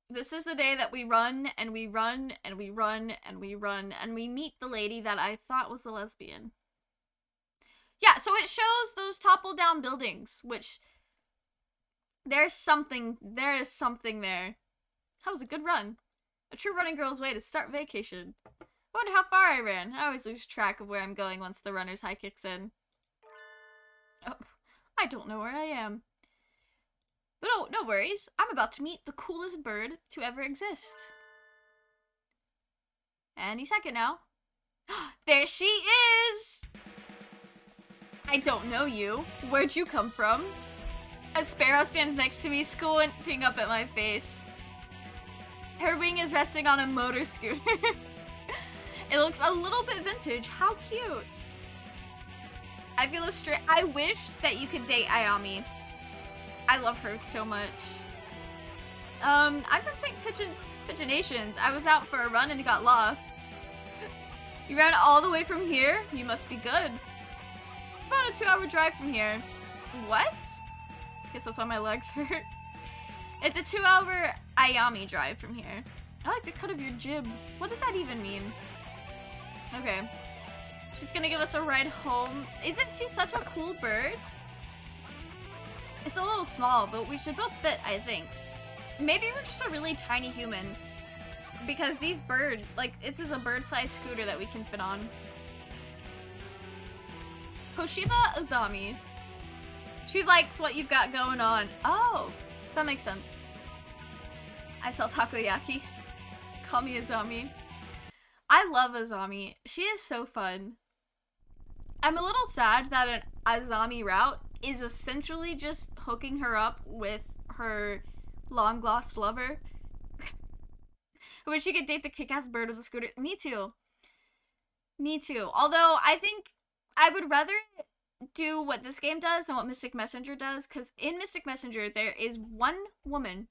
This is the day that we run, and we run, and we run, and we run, and we meet the lady that I thought was a lesbian. Yeah, so it shows those toppled down buildings, which... there is something there. That was a good run. A true running girl's way to start vacation. I wonder how far I ran. I always lose track of where I'm going once the runner's high kicks in. Oh, I don't know where I am. But oh, no worries. I'm about to meet the coolest bird to ever exist. Any second now. There she is! I don't know you. Where'd you come from? A sparrow stands next to me, squinting up at my face. Her wing is resting on a motor scooter. It looks a little bit vintage. How cute. I feel I wish that you could date Ayami. I love her so much. I'm from St. Pigeonations. I was out for a run and got lost. You ran all the way from here? You must be good. It's about a 2-hour drive from here. What? Guess that's why my legs hurt. It's a 2-hour Ayami drive from here. I like the cut of your jib. What does that even mean? Okay. She's gonna give us a ride home. Isn't she such a cool bird? It's a little small, but we should both fit, I think. Maybe we're just a really tiny human. Because these birds, like, this is a bird-sized scooter that we can fit on. Hoshiba Azami. She's likes what you've got going on. Oh, that makes sense. I sell takoyaki. Call me Azami. I love Azami. She is so fun. I'm a little sad that an Azami Rout is essentially just hooking her up with her long-lost lover. I wish she could date the kick-ass bird with the scooter. Me too. Me too. Although, I think I would rather do what this game does and what Mystic Messenger does, because in Mystic Messenger, there is one woman,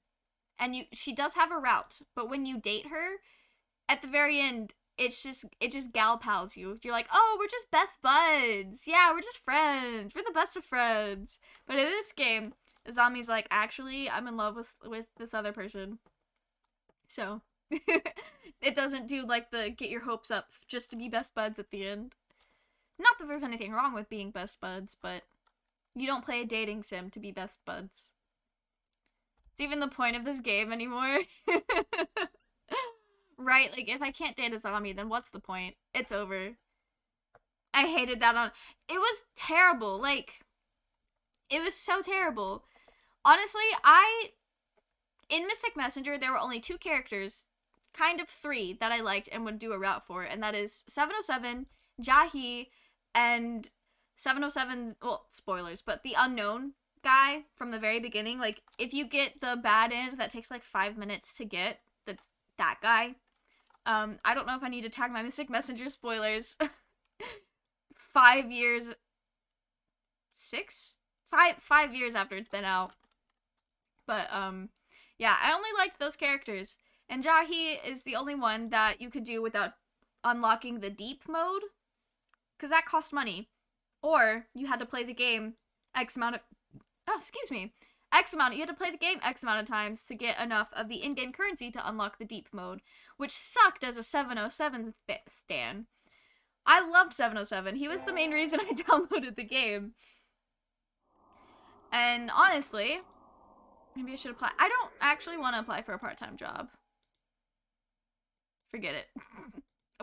and she does have a route, but when you date her, at the very end, it just gal pals you. You're like, oh, we're just best buds. Yeah, we're just friends. We're the best of friends. But in this game, Azami's like, actually, I'm in love with this other person. So, it doesn't do like the get your hopes up just to be best buds at the end. Not that there's anything wrong with being best buds, but you don't play a dating sim to be best buds. It's even the point of this game anymore. Right? Like, if I can't date a zombie, then what's the point? It's over. I hated that on... It was terrible. Like, it was so terrible. Honestly, in Mystic Messenger, there were only 2 characters, kind of 3, that I liked and would do a route for, and that is 707, Jahi, and 707's, well, spoilers, but the unknown guy from the very beginning. Like, if you get the bad end that takes like 5 minutes to get, that's that guy. I don't know if I need to tag my Mystic Messenger spoilers. 5 years... 6? 5 years after it's been out. But, yeah, I only liked those characters. And Jahi is the only one that you could do without unlocking the deep mode. Because that cost money. Or, you had to play the game X amount of... Oh, excuse me. You had to play the game X amount of times to get enough of the in-game currency to unlock the deep mode. Which sucked as a 707 stan. I loved 707. He was the main reason I downloaded the game. And honestly, maybe I should apply. I don't actually want to apply for a part-time job. Forget it.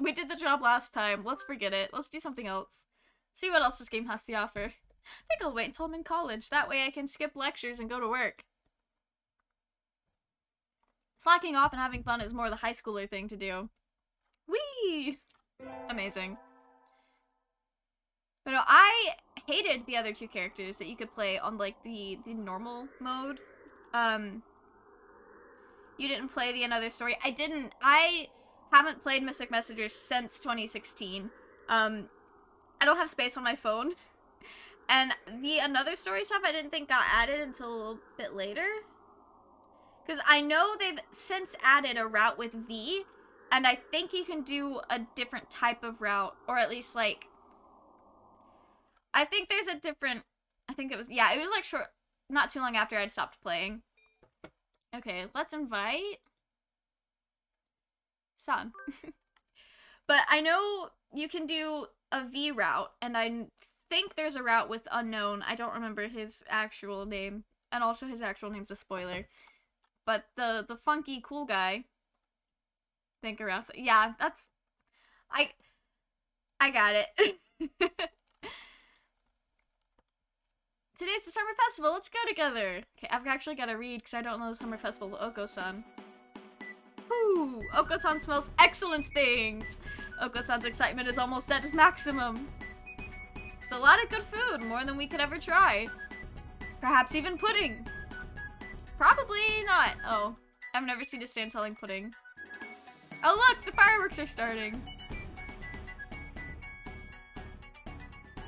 We did the job last time. Let's forget it. Let's do something else. See what else this game has to offer. I think I'll wait until I'm in college. That way I can skip lectures and go to work. Slacking off and having fun is more the high schooler thing to do. Whee! Amazing. But no, I hated the other 2 characters that you could play on, like, the normal mode. You didn't play the Another Story. I haven't played Mystic Messenger since 2016. I don't have space on my phone. And the Another Story stuff I didn't think got added until a little bit later. Because I know they've since added a route with V, and I think you can do a different type of route, or at least, like, I think there's a different, it was like short, not too long after I'd stopped playing. Okay, let's invite San. But I know you can do a V route, and I think there's a route with Unknown. I don't remember his actual name, and also his actual name's a spoiler. But the funky cool guy, think around, yeah, that's, I got it. Today's the summer festival, let's go together! Okay, I've actually got to read because I don't know the summer festival of Okosan. Woo! Okosan smells excellent things! Okosan's excitement is almost at its maximum. It's a lot of good food, more than we could ever try. Perhaps even pudding. Probably not. Oh, I've never seen a stand selling pudding. Oh look, the fireworks are starting.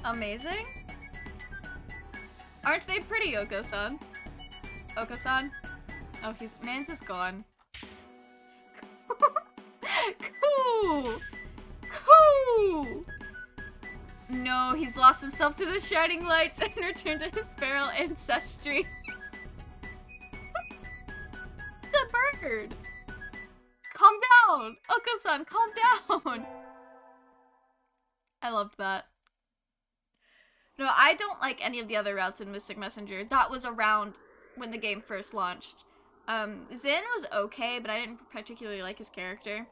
Amazing. Aren't they pretty, Okosan? Okosan? Oh, Mans is gone. Cool! Cool! No, he's lost himself to the shining lights and returned to his feral ancestry. The bird! Calm down! Okosan, calm down! I loved that. No, I don't like any of the other routes in Mystic Messenger. That was around when the game first launched. Zin was okay, but I didn't particularly like his character.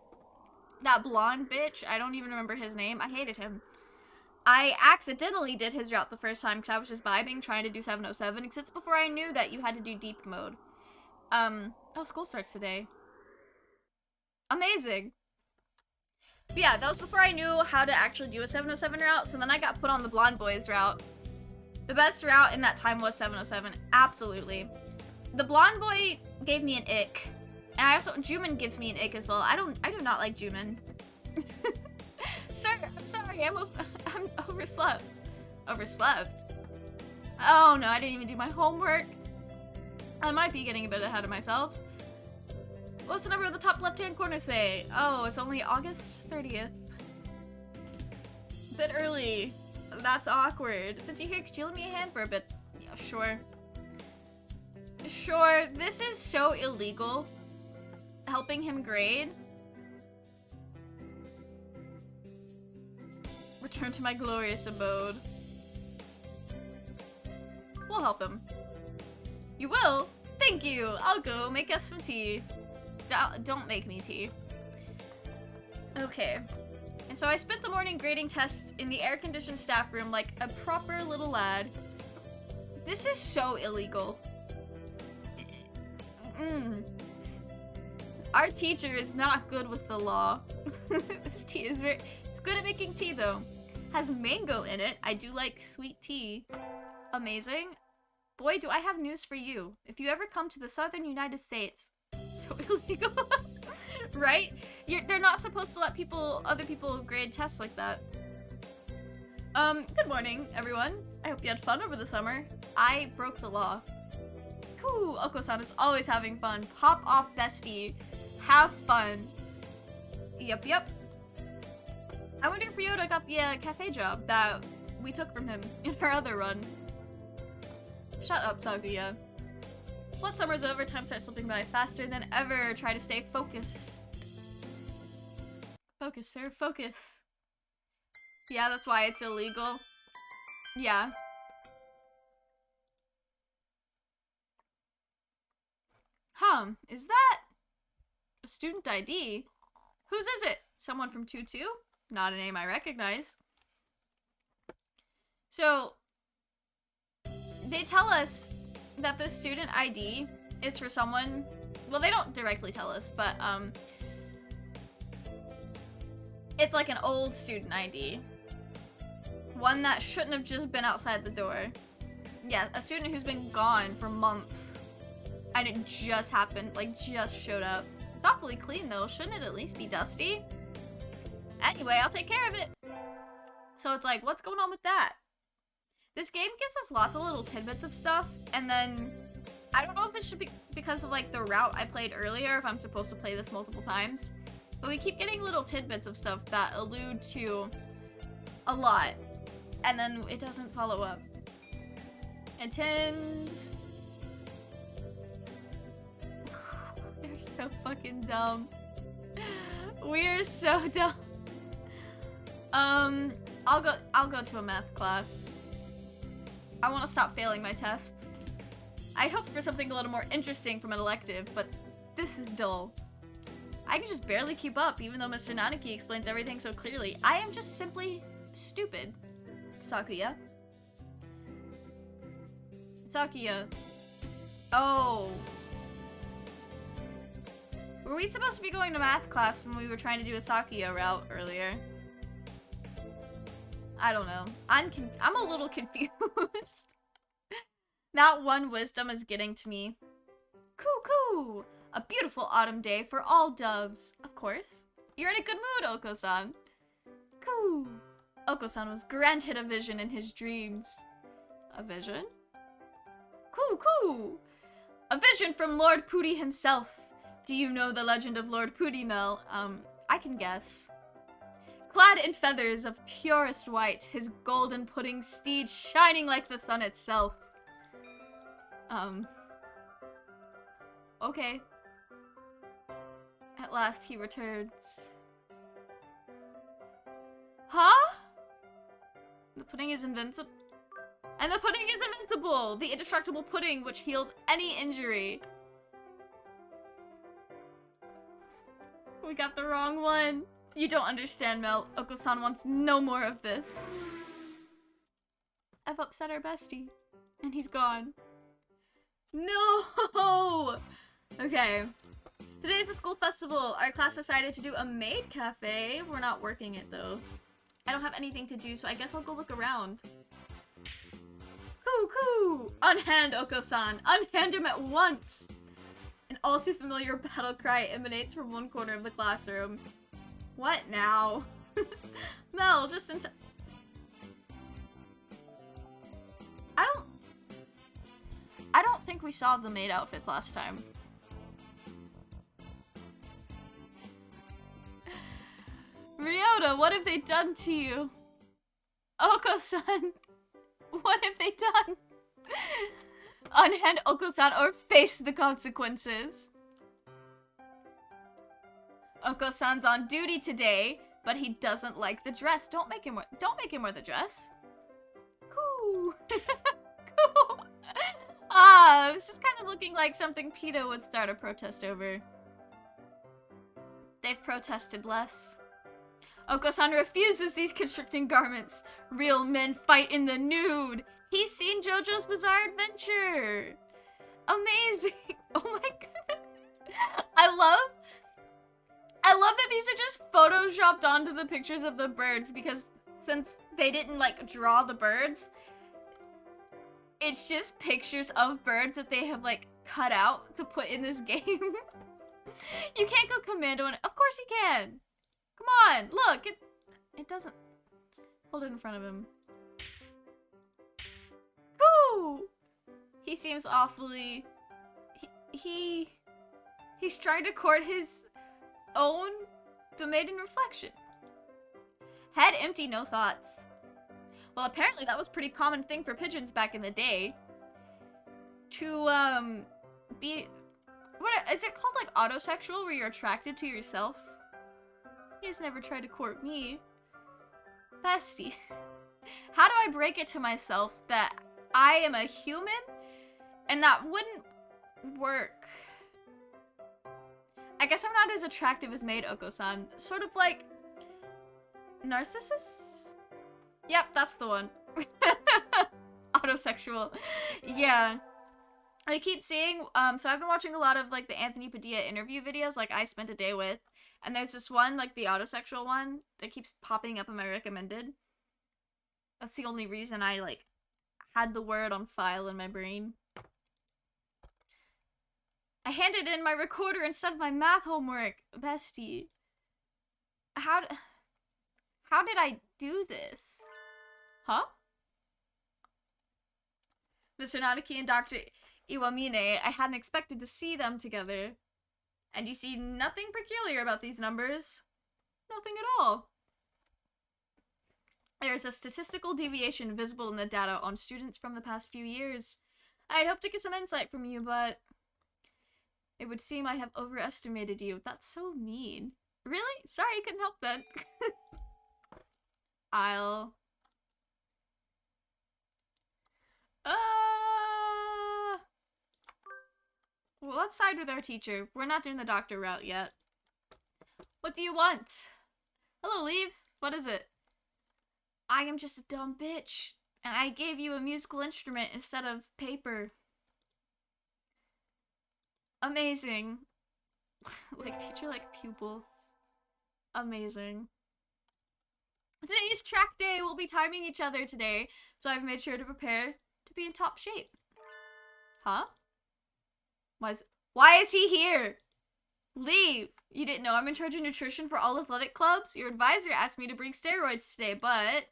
That blonde bitch, I don't even remember his name. I hated him. I accidentally did his route the first time because I was just vibing, trying to do 707, because it's before I knew that you had to do deep mode. Oh, school starts today. Amazing. But yeah, that was before I knew how to actually do a 707 route, so then I got put on the blonde boys route. The best route in that time was 707, absolutely. The blonde boy gave me an ick. And Juman gives me an ick as well. I do not like Juman. Sir, I'm sorry, I'm overslept. Overslept? Oh no, I didn't even do my homework. I might be getting a bit ahead of myself. What's the number of the top left-hand corner say? Oh, it's only August 30th. Bit early. That's awkward. Since you're here, could you lend me a hand for a bit? Yeah, sure. Sure, this is so illegal. helping him grade. Return to my glorious abode. We'll help him. You will? Thank you! I'll go make us some tea. Don't make me tea. Okay. And so I spent the morning grading tests in the air-conditioned staff room like a proper little lad. This is so illegal. Our teacher is not good with the law. This tea is it's good at making tea though. Has mango in it. I do like sweet tea. Amazing. Boy, do I have news for you. If you ever come to the southern United States, so illegal. Right? They're not supposed to let other people grade tests like that. Good morning, everyone. I hope you had fun over the summer. I broke the law. Cool, Okosan is always having fun. Pop off, bestie. Have fun. Yep. I wonder if Ryota got the cafe job that we took from him in our other run. Shut up, Saguya. Once summer's over, time starts slipping by faster than ever. Try to stay focused. Focus, sir, focus. Yeah, that's why it's illegal. Yeah. Is that a student ID? Whose is it? Someone from 2-2? Not a name I recognize. So, they tell us that this student ID is for someone, well, they don't directly tell us, but, it's like an old student ID. One that shouldn't have just been outside the door. Yeah, a student who's been gone for months. And it just happened, like, just showed up. Thoughtfully clean, though. Shouldn't it at least be dusty? Anyway, I'll take care of it. So it's like, what's going on with that? This game gives us lots of little tidbits of stuff, and then I don't know if it should be because of, like, the route I played earlier, if I'm supposed to play this multiple times, but we keep getting little tidbits of stuff that allude to a lot, and then it doesn't follow up. Attend... We're so fucking dumb. We're so dumb. I'll go to a math class. I want to stop failing my tests. I'd hoped for something a little more interesting from an elective, but this is dull. I can just barely keep up, even though Mr. Nanaki explains everything so clearly. I am just simply stupid. Sakuya. Sakuya. Oh. Were we supposed to be going to math class when we were trying to do a Sakuya route earlier? I don't know. I'm a little confused. That one wisdom is getting to me. Coo! A beautiful autumn day for all doves. Of course. You're in a good mood, Okosan. Coo! Okosan was granted a vision in his dreams. A vision? Coo! A vision from Lord Pooty himself. Do you know the legend of Lord Pooty, Mel? I can guess. Clad in feathers of purest white, his golden pudding steed shining like the sun itself. Okay. At last he returns. Huh? The pudding is invincible. And the pudding is invincible! The indestructible pudding which heals any injury. We got the wrong one. You don't understand, Mel. Okosan wants no more of this. I've upset our bestie. And he's gone. No! Okay. Today's a school festival. Our class decided to do a maid cafe. We're not working it, though. I don't have anything to do, so I guess I'll go look around. Coo! Unhand Okosan! Unhand him at once! An all too familiar battle cry emanates from one corner of the classroom. What now? Mel, just since I don't think we saw the maid outfits last time. Ryota, what have they done to you? Okosan, what have they done? Unhand Okosan or face the consequences. Oko-san's on duty today, but he doesn't like the dress. Don't make him wear the dress. Cool. Cool. This is kind of looking like something PETA would start a protest over. They've protested less. Okosan refuses these constricting garments. Real men fight in the nude. He's seen JoJo's Bizarre Adventure. Amazing. Oh my goodness. I love that these are just photoshopped onto the pictures of the birds, because since they didn't like draw the birds, it's just pictures of birds that they have like cut out to put in this game. You can't go commando on it. Of course you can. Come on, look. It doesn't. Hold it in front of him. Woo! He seems awfully. He's trying to court his own maiden reflection. Head empty, no thoughts. Well, apparently that was a pretty common thing for pigeons back in the day. To be. What is it called, like autosexual, where you're attracted to yourself? He has never tried to court me. Bestie. How do I break it to myself that I am a human? And that wouldn't work. I guess I'm not as attractive as Maid Oko-san. Sort of like Narcissus? Yep, that's the one. Autosexual. Yeah. I keep seeing, so I've been watching a lot of, like, the Anthony Padilla interview videos, like, I Spent a Day With, and there's this one, like, the autosexual one, that keeps popping up in my recommended. That's the only reason I, like, had the word on file in my brain. I handed in my recorder instead of my math homework, bestie. How did I do this? Huh? Mr. Nanaki and Dr. Iwamine, I hadn't expected to see them together. And you see nothing peculiar about these numbers. Nothing at all. There is a statistical deviation visible in the data on students from the past few years. I'd hoped to get some insight from you, but it would seem I have overestimated you. That's so mean. Really? Sorry, I couldn't help that. Well, let's side with our teacher. We're not doing the doctor route yet. What do you want? Hello, Leaves. What is it? I am just a dumb bitch, and I gave you a musical instrument instead of paper. Amazing. Like teacher, like pupil. Amazing. Today's track day. We'll be timing each other today, so I've made sure to prepare to be in top shape. Huh? Why is he here? Leave. You didn't know I'm in charge of nutrition for all athletic clubs? Your advisor asked me to bring steroids today, but...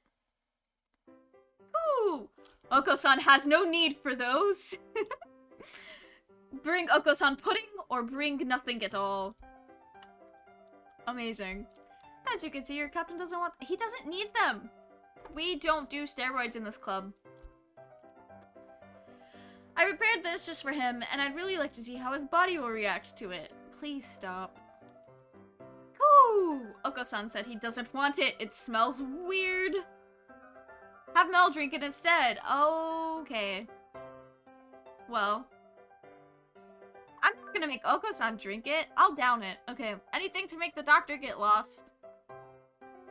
Ooh. Okosan has no need for those. Bring Okosan pudding or bring nothing at all. Amazing. As you can see, your captain doesn't want... He doesn't need them. We don't do steroids in this club. I prepared this just for him, and I'd really like to see how his body will react to it. Please stop. Ooh. Okosan said he doesn't want it. It smells weird. Have Mel drink it instead. Okay. Well. I'm not gonna make Okosan drink it. I'll down it. Okay. Anything to make the doctor get lost.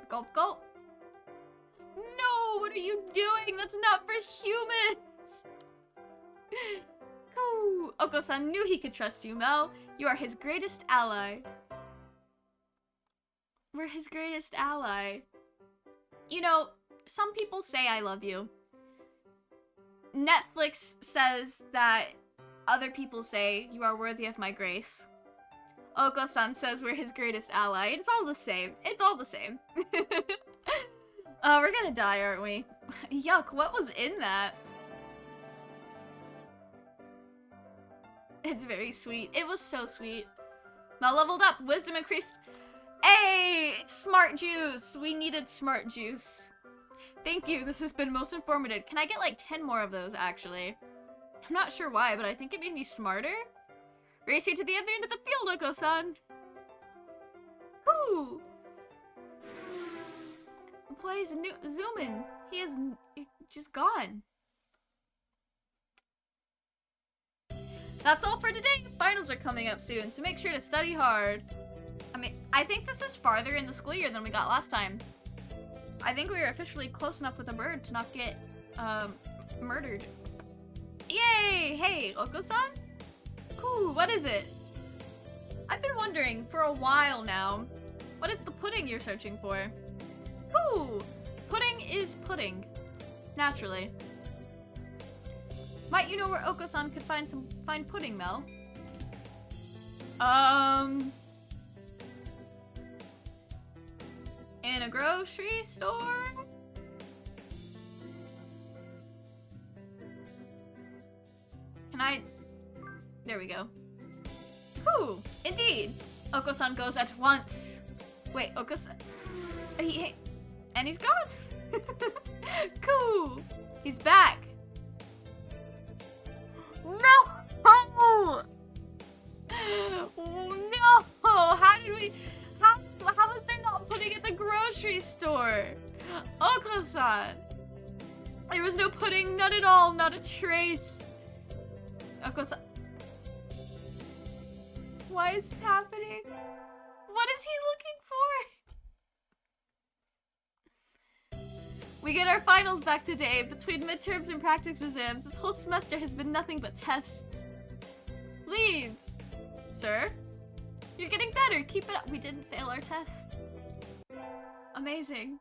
Gulp, gulp. No, what are you doing? That's not for humans. Cool. Okosan knew he could trust you, Mel. You are his greatest ally. We're his greatest ally. You know, some people say I love you. Netflix says that other people say you are worthy of my grace. Okosan says we're his greatest ally. It's all the same. It's all the same. We're gonna die, aren't we? Yuck, what was in that? It's very sweet. It was so sweet. Mel leveled up. Wisdom increased. Hey! Smart juice! We needed smart juice. Thank you. This has been most informative. Can I get like 10 more of those, actually? I'm not sure why, but I think it made me smarter. Race you to the other end of the field, Okosan. Woo! Plays zooming. He is just gone. That's all for today. Finals are coming up soon, so make sure to study hard. I mean, I think this is farther in the school year than we got last time. I think we were officially close enough with a bird to not get murdered. Yay! Hey, Okosan? Cool, what is it? I've been wondering for a while now. What is the pudding you're searching for? Cool! Pudding is pudding. Naturally. Might you know where Okosan could find some fine pudding, Mel? In a grocery store? Can I? There we go. Whew, indeed. Okosan goes at once. Wait, Okosan? And he's gone. Cool. He's back. No! No! How did we? How was there not pudding at the grocery store? Okosan. There was no pudding, none at all, not a trace. Okosan. Why is this happening? What is he looking for? We get our finals back today. Between midterms and practice exams, this whole semester has been nothing but tests. Leaves. Sir? You're getting better. Keep it up. We didn't fail our tests. Amazing.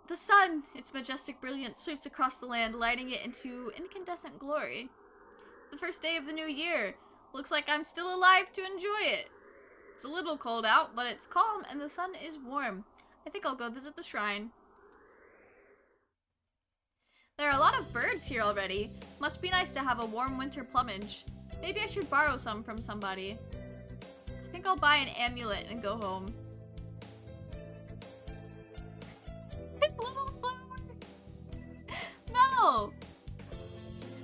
The sun, its majestic brilliance, sweeps across the land, lighting it into incandescent glory. The first day of the new year. Looks like I'm still alive to enjoy it. It's a little cold out, but it's calm and the sun is warm. I think I'll go visit the shrine. There are a lot of birds here already. Must be nice to have a warm winter plumage. Maybe I should borrow some from somebody. I think I'll buy an amulet and go home. Little flower. No!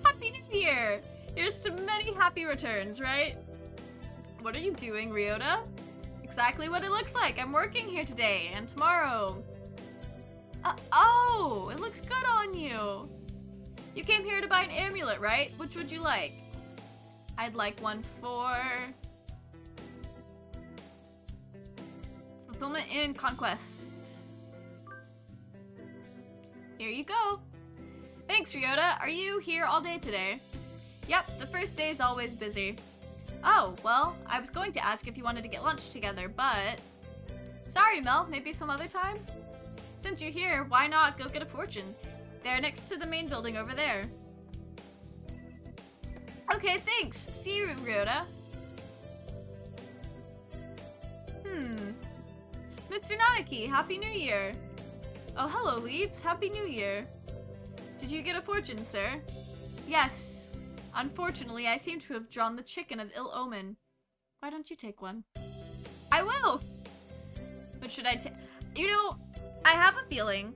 Happy New Year! Here's to many happy returns, right? What are you doing, Ryota? Exactly what it looks like. I'm working here today and tomorrow. Oh, it looks good on you. You came here to buy an amulet, right? Which would you like? I'd like one for fulfillment in conquest. Here you go. Thanks, Ryota. Are you here all day today? Yep, the first day is always busy. Oh, well, I was going to ask if you wanted to get lunch together, but... Sorry, Mel, maybe some other time? Since you're here, why not go get a fortune? They're next to the main building over there. Okay, thanks. See you, Ryota. Mr. Nanaki, Happy New Year. Oh, hello, Leaves. Happy New Year. Did you get a fortune, sir? Yes. Unfortunately, I seem to have drawn the chicken of ill omen. Why don't you take one? I will! But should I take... You know, I have a feeling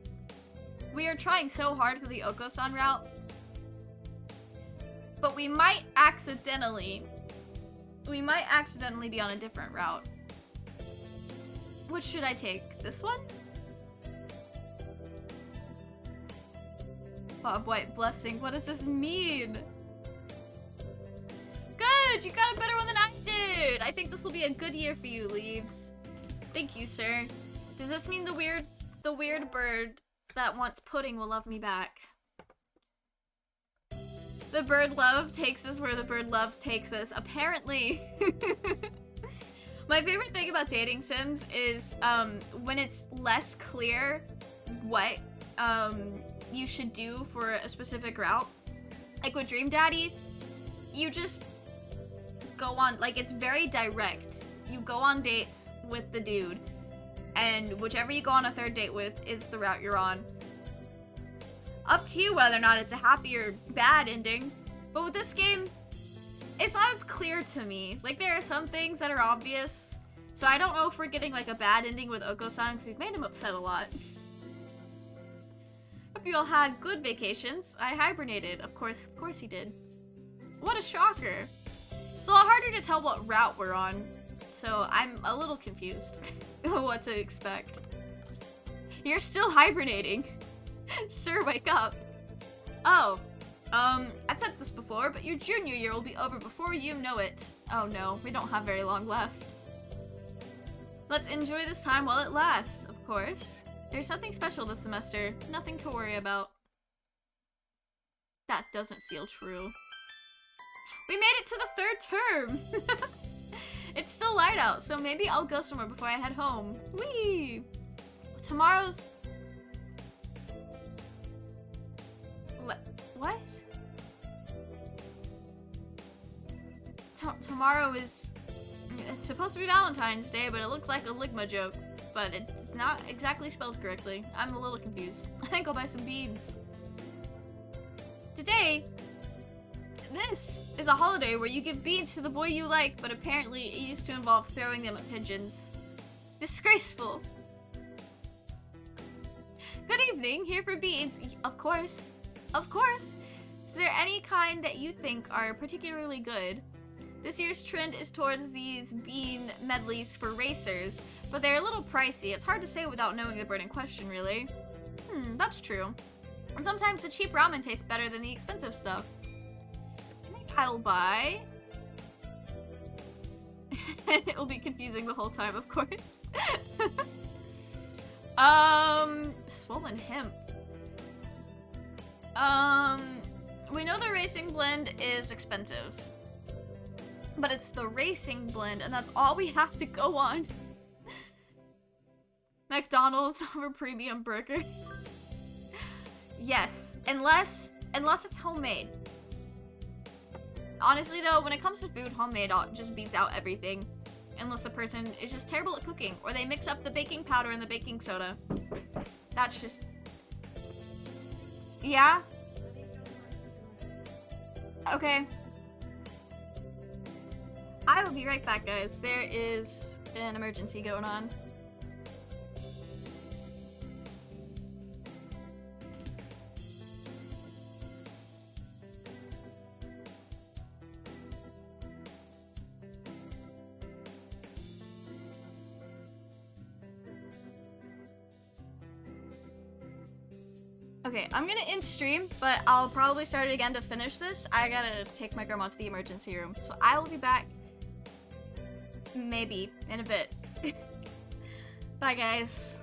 we are trying so hard for the Okosan route, but we might accidentally be on a different route. Which should I take? This one? Bob White blessing. What does this mean? Good! You got a better one than I did! I think this will be a good year for you, Leaves. Thank you, sir. Does this mean the weird bird that wants pudding will love me back? The bird love takes us where the bird loves takes us, apparently. My favorite thing about dating sims is when it's less clear what you should do for a specific route. Like with Dream Daddy, you just go on, like, it's very direct. You go on dates with the dude, and whichever you go on a third date with is the route you're on. Up to you whether or not it's a happy or bad ending. But with this game, it's not as clear to me. Like, there are some things that are obvious, so I don't know if we're getting like a bad ending with Okosan because we've made him upset a lot. Hope you all had good vacations. I hibernated. Of course he did. What a shocker. It's a lot harder to tell what route we're on, so I'm a little confused what to expect. You're still hibernating. Sir, wake up. Oh, I've said this before, but your junior year will be over before you know it. Oh no, we don't have very long left. Let's enjoy this time while it lasts, of course. There's nothing special this semester, nothing to worry about. That doesn't feel true. We made it to the third term! It's still light out, so maybe I'll go somewhere before I head home. Whee! Tomorrow's... What? Tomorrow is... It's supposed to be Valentine's Day, but it looks like a Ligma joke. But it's not exactly spelled correctly. I'm a little confused. I think I'll buy some beads. Today, this is a holiday where you give beads to the boy you like, but apparently it used to involve throwing them at pigeons. Disgraceful. Good evening, here for beads. Of course. Of course. Is there any kind that you think are particularly good? This year's trend is towards these bean medleys for racers, but they're a little pricey. It's hard to say without knowing the bird in question, really. That's true. And sometimes the cheap ramen tastes better than the expensive stuff. I'll buy. It will be confusing the whole time, of course. Swollen hemp. We know the racing blend is expensive. But it's the racing blend, and that's all we have to go on. McDonald's over premium burger. Yes, unless it's homemade. Honestly though, when it comes to food, homemade just beats out everything. Unless the person is just terrible at cooking, or they mix up the baking powder and the baking soda. That's just... Yeah? Okay. I will be right back, guys. There is an emergency going on. Okay, I'm gonna end stream, but I'll probably start it again to finish this. I gotta take my grandma to the emergency room, so I will be back maybe in a bit. Bye, guys.